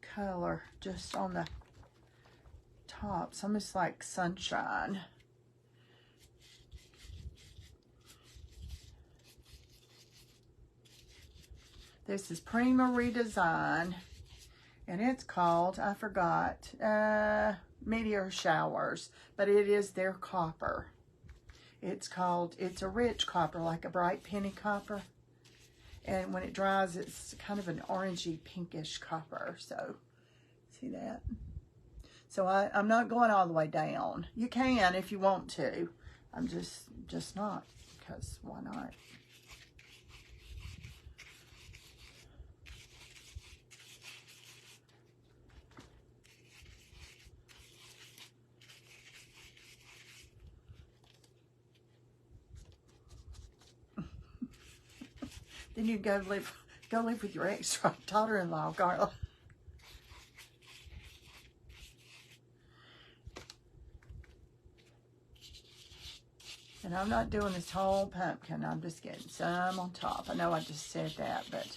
color just on the top. It's almost like sunshine. This is Prima Redesign, and it's called, I forgot, Meteor Showers, but it is their copper. It's a rich copper, like a bright penny copper, and when it dries, it's kind of an orangey pinkish copper, so, see that? So I'm not going all the way down. You can if you want to. I'm just not, because why not? Then you go live with your daughter-in-law, Carla. And I'm not doing this whole pumpkin. I'm just getting some on top. I know I just said that, but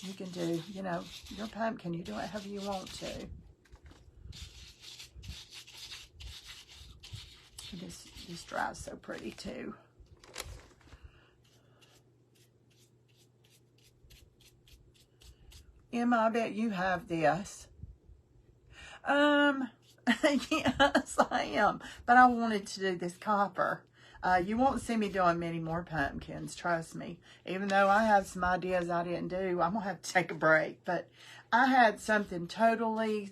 you can do, you know, your pumpkin. You do it however you want to. This dries so pretty too. Emma, I bet you have this. Yes, I am. But I wanted to do this copper. You won't see me doing many more pumpkins, trust me. Even though I have some ideas I didn't do, I'm going to have to take a break. But I had something totally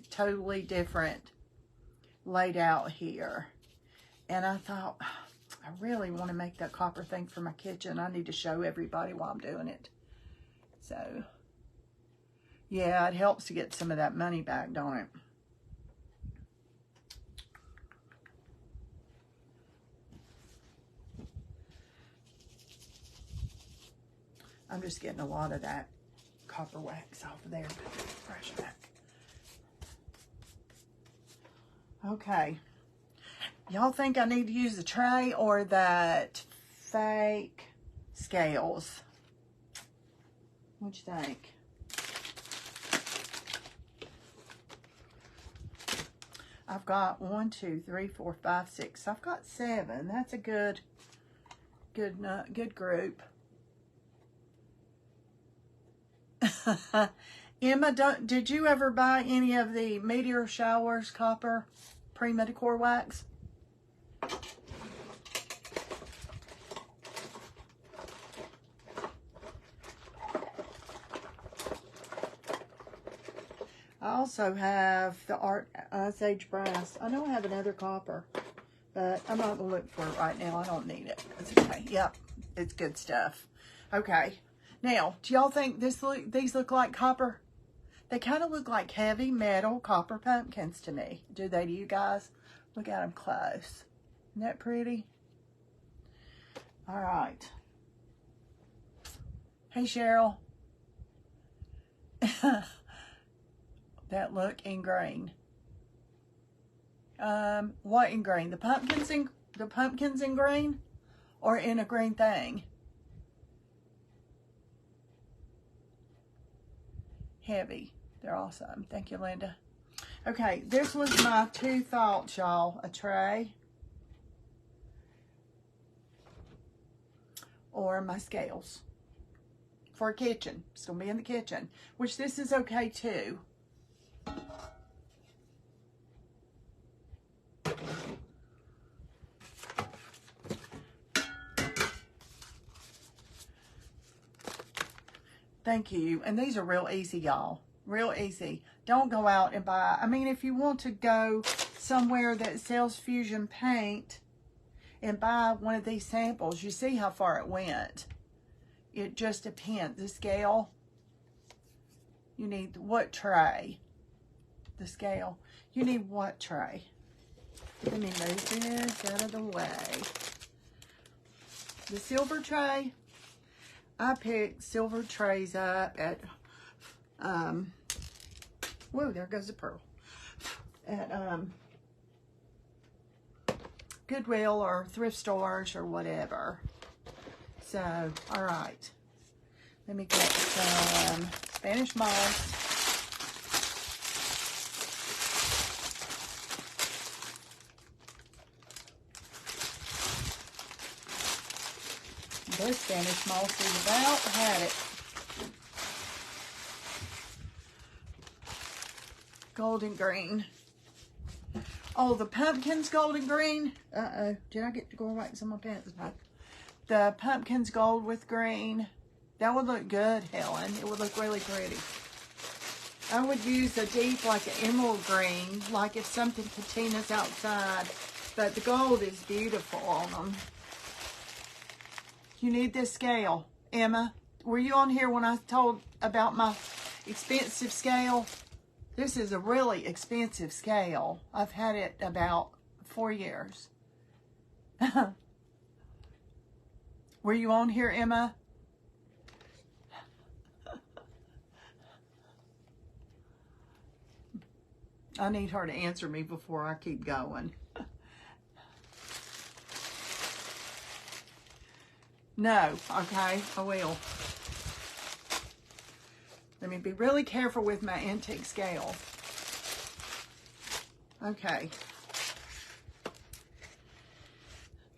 different laid out here. And I thought, I really want to make that copper thing for my kitchen. I need to show everybody while I'm doing it. So, yeah, it helps to get some of that money back, don't it? I'm just getting a lot of that copper wax off of there. Brush back. Okay. Y'all think I need to use the tray or that fake scales? What you think? I've got 1, 2, 3, 4, 5, 6. I've got 7. That's a good group. Emma, did you ever buy any of the Meteor Showers Copper Prima Decor Wax? I also have the Art Sage Brass. I know I have another copper, but I'm not going to look for it right now. I don't need it. It's okay. Yep, it's good stuff. Okay. Now, do y'all think these look like copper? They kind of look like heavy metal copper pumpkins to me. Do they to you guys? Look at them close. Isn't that pretty? All right. Hey, Cheryl. That look in green. What in green? The pumpkins in green, or in a green thing? Heavy. They're awesome. Thank you, Linda. Okay, this was my 2 thoughts, y'all. A tray or my scales for a kitchen. It's gonna be in the kitchen, which this is okay too. Thank you. And these are real easy, y'all. Real easy. Don't go out and buy. I mean, if you want to go somewhere that sells Fusion paint and buy one of these samples, you see how far it went. It just depends. The scale, you need what tray? The scale. You need what tray? Let me move this out of the way. The silver tray. I picked silver trays up at, whoa, there goes the pearl. At Goodwill or thrift stores or whatever. So, all right. Let me get some Spanish moss. This Spanish moss is about had it. Golden green. Oh, the pumpkin's golden green. Uh-oh. Did I get to go wax on my pants back? The pumpkin's gold with green. That would look good, Helen. It would look really pretty. I would use a deep, like an emerald green, like if something patina's outside. But the gold is beautiful on them. You need this scale. Emma, were you on here when I told about my expensive scale? This is a really expensive scale. I've had it about 4 years. Were you on here, Emma? I need her to answer me before I keep going. No, okay, I will. Let me be really careful with my antique scale. Okay.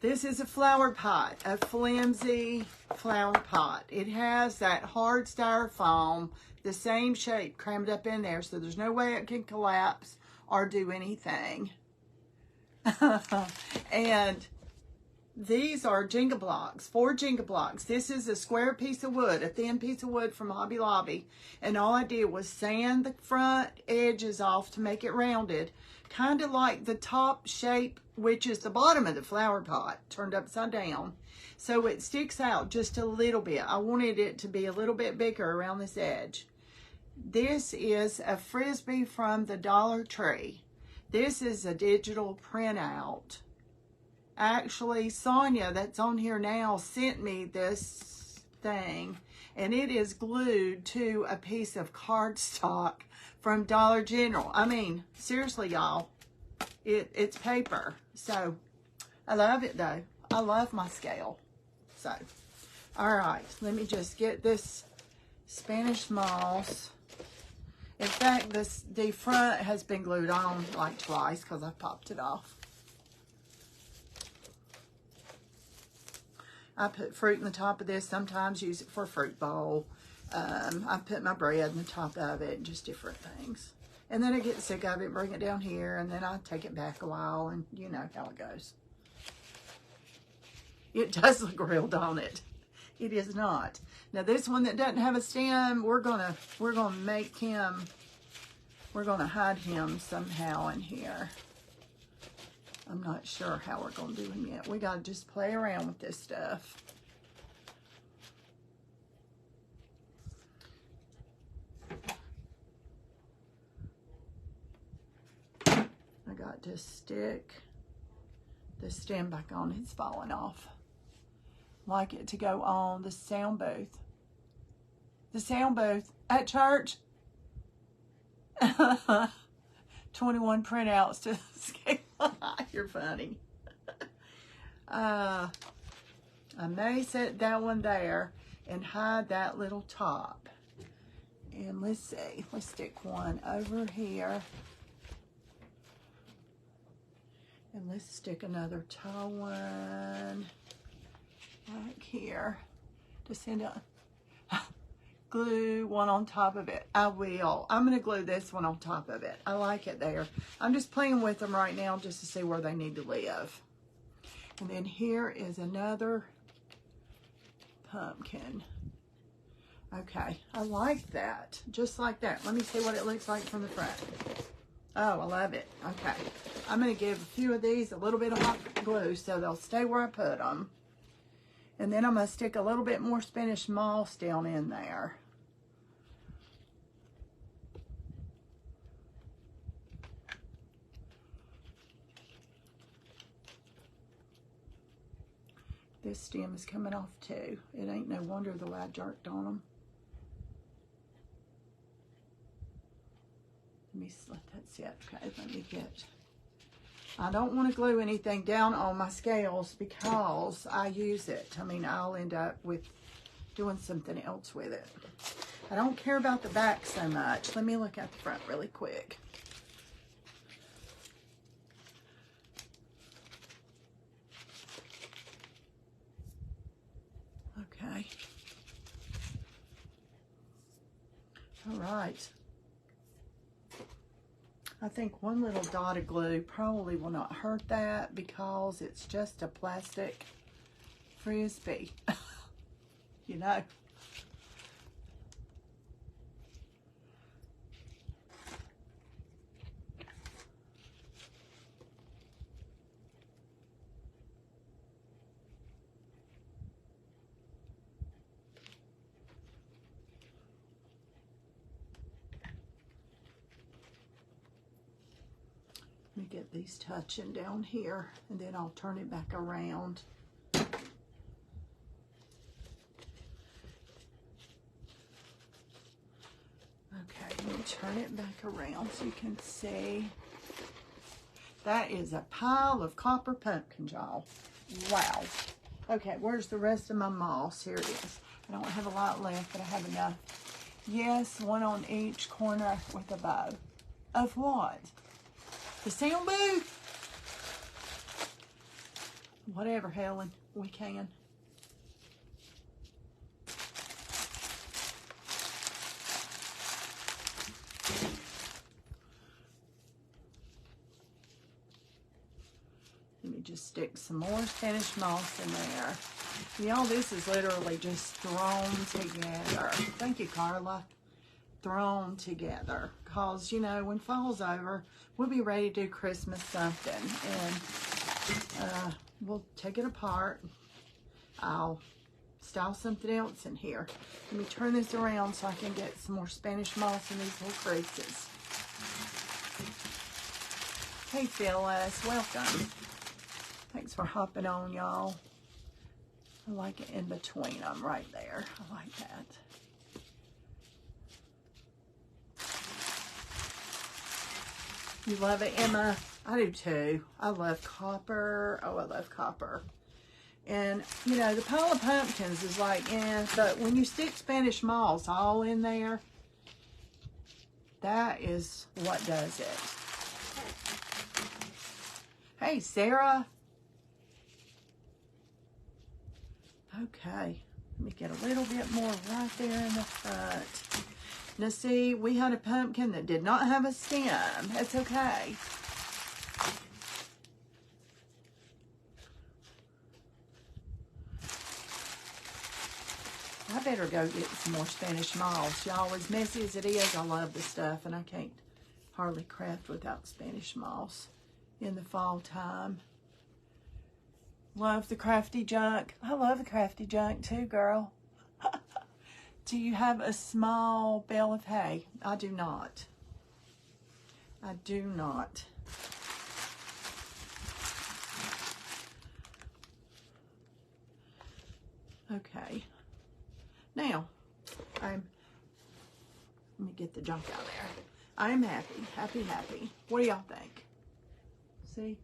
This is a flower pot, a flimsy flower pot. It has that hard styrofoam, the same shape crammed up in there, so there's no way it can collapse or do anything. And these are Jenga blocks, 4 Jenga blocks. This is a square piece of wood, a thin piece of wood from Hobby Lobby. And all I did was sand the front edges off to make it rounded. Kind of like the top shape, which is the bottom of the flower pot, turned upside down. So it sticks out just a little bit. I wanted it to be a little bit bigger around this edge. This is a Frisbee from the Dollar Tree. This is a digital printout. Actually, Sonia, that's on here now, sent me this thing, and it is glued to a piece of cardstock from Dollar General. I mean, seriously, y'all, it's paper. So I love it though. I love my scale. So, all right, let me just get this Spanish moss. In fact, the front has been glued on like twice because I popped it off. I put fruit in the top of this. Sometimes use it for a fruit bowl. I put my bread in the top of it, just different things. And then I get sick of it, bring it down here, and then I take it back a while, and you know how it goes. It does look real, don't it? It is not. Now this one that doesn't have a stem, we're gonna make him, we're gonna hide him somehow in here. I'm not sure how we're gonna do him yet. We gotta just play around with this stuff. I got to stick the stem back on. It's falling off. Like it to go on the sound booth. The sound booth at church. 21 printouts to scale. You're funny. I may set that one there and hide that little top. And let's see. Let's stick one over here. And let's stick another tall one back here to send a glue one on top of it. I will. I'm going to glue this one on top of it. I like it there. I'm just playing with them right now just to see where they need to live. And then here is another pumpkin. Okay, I like that. Just like that. Let me see what it looks like from the front. Oh, I love it. Okay. I'm going to give a few of these a little bit of hot glue so they'll stay where I put them. And then I'm going to stick a little bit more Spanish moss down in there. This stem is coming off too. It ain't no wonder the way I jerked on them. Let me let that sit. Okay, let me get... I don't want to glue anything down on my scales because I use it. I mean, I'll end up with doing something else with it. I don't care about the back so much. Let me look at the front really quick. Okay. All right. I think one little dot of glue probably will not hurt that because it's just a plastic frisbee, you know. Let me get these touching down here, and then I'll turn it back around. Okay, let me turn it back around so you can see. That is a pile of copper pumpkin, y'all. Wow. Okay, where's the rest of my moss? Here it is. I don't have a lot left, but I have enough. Yes, one on each corner with a bow. Of what? The sound booth? Whatever, Helen. We can. Let me just stick some more Spanish moss in there. Y'all, this is literally just thrown together. Thank you, Carla. Thrown together. Because, you know, when fall's over, we'll be ready to do Christmas something. And we'll take it apart. I'll style something else in here. Let me turn this around so I can get some more Spanish moss in these little creases. Hey, Phyllis. Welcome. Thanks for hopping on, y'all. I like it in between them right there. I like that. You love it, Emma? I do too. I love copper. Oh, I love copper. And, you know, the pile of pumpkins is like, but when you stick Spanish moss all in there, that is what does it. Hey, Sarah. Okay. Let me get a little bit more right there in the front. Now, see, we had a pumpkin that did not have a stem. That's okay. I better go get some more Spanish moss. Y'all, as messy as it is, I love this stuff, and I can't hardly craft without Spanish moss in the fall time. Love the crafty junk. I love the crafty junk too, girl. Do you have a small bale of hay? I do not. I do not. Okay. Now, let me get the junk out of there. I'm happy, happy, happy. What do y'all think? See?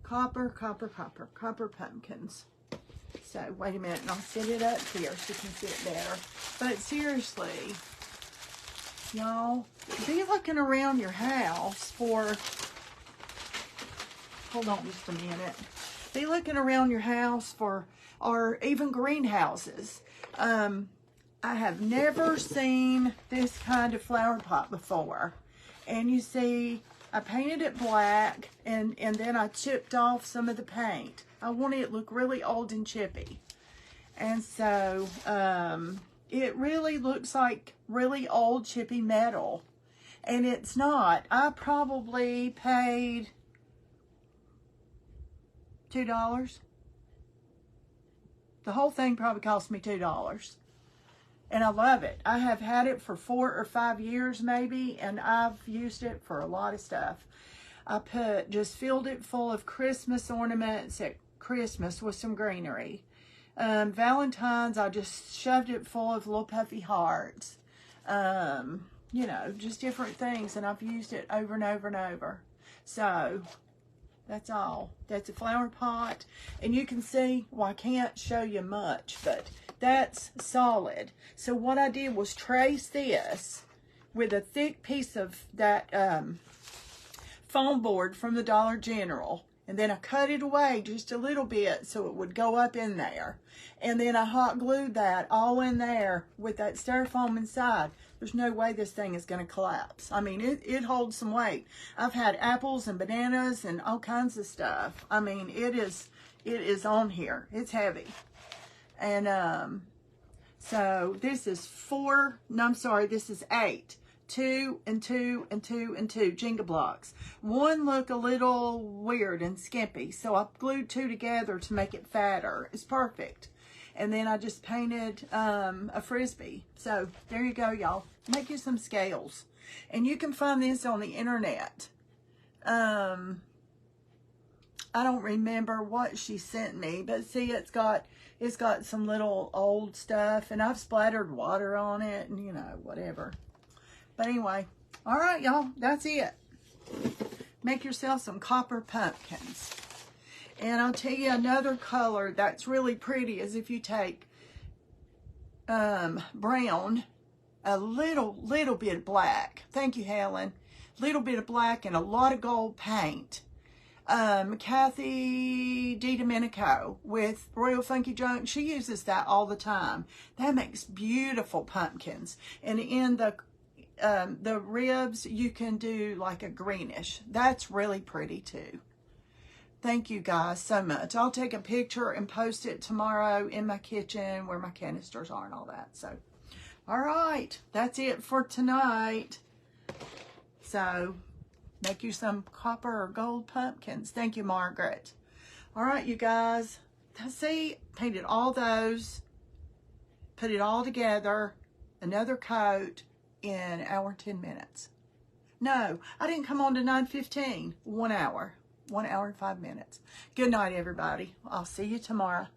Copper, copper, copper, copper pumpkins. So, wait a minute, and I'll set it up here so you can see it better. But seriously, y'all, be looking around your house for, hold on just a minute. Be looking around your house for, or even greenhouses. I have never seen this kind of flower pot before. And you see, I painted it black, and then I chipped off some of the paint. I wanted it to look really old and chippy. And so, it really looks like really old chippy metal. And it's not. I probably paid $2. The whole thing probably cost me $2. And I love it. I have had it for 4 or 5 years maybe, and I've used it for a lot of stuff. I just filled it full of Christmas ornaments at Christmas with some greenery. Valentine's, I just shoved it full of little puffy hearts. You know, just different things, and I've used it over and over and over. So, that's all. That's a flower pot. And you can see, well, I can't show you much, but that's solid. So what I did was trace this with a thick piece of that foam board from the Dollar General. And then I cut it away just a little bit so it would go up in there. And then I hot glued that all in there with that styrofoam inside. There's no way this thing is going to collapse. I mean, it holds some weight. I've had apples and bananas and all kinds of stuff. I mean, it is on here. It's heavy. And so this is 8. 2 and 2 and 2 and 2 Jenga blocks. One look a little weird and skimpy, so I glued 2 together to make it fatter. It's perfect. And then I just painted a frisbee. So there you go, y'all. Make you some scales. And you can find this on the internet. I don't remember what she sent me, but see, it's got some little old stuff, and I've splattered water on it, and you know, whatever. But anyway, all right, y'all, that's it. Make yourself some copper pumpkins. And I'll tell you another color that's really pretty is if you take brown, a little bit of black. Thank you, Helen. Little bit of black and a lot of gold paint. Kathy DiDomenico with Royal Funky Junk, she uses that all the time. That makes beautiful pumpkins. And in the ribs, you can do like a greenish. That's really pretty too. Thank you guys so much. I'll take a picture and post it tomorrow in my kitchen where my canisters are and all that. So, all right, that's it for tonight. So, make you some copper or gold pumpkins. Thank you, Margaret. All right, you guys. See, painted all those. Put it all together. Another coat in an hour, 10 minutes. No, I didn't come on to 9:15. 1 hour. 1 hour and 5 minutes. Good night, everybody. I'll see you tomorrow.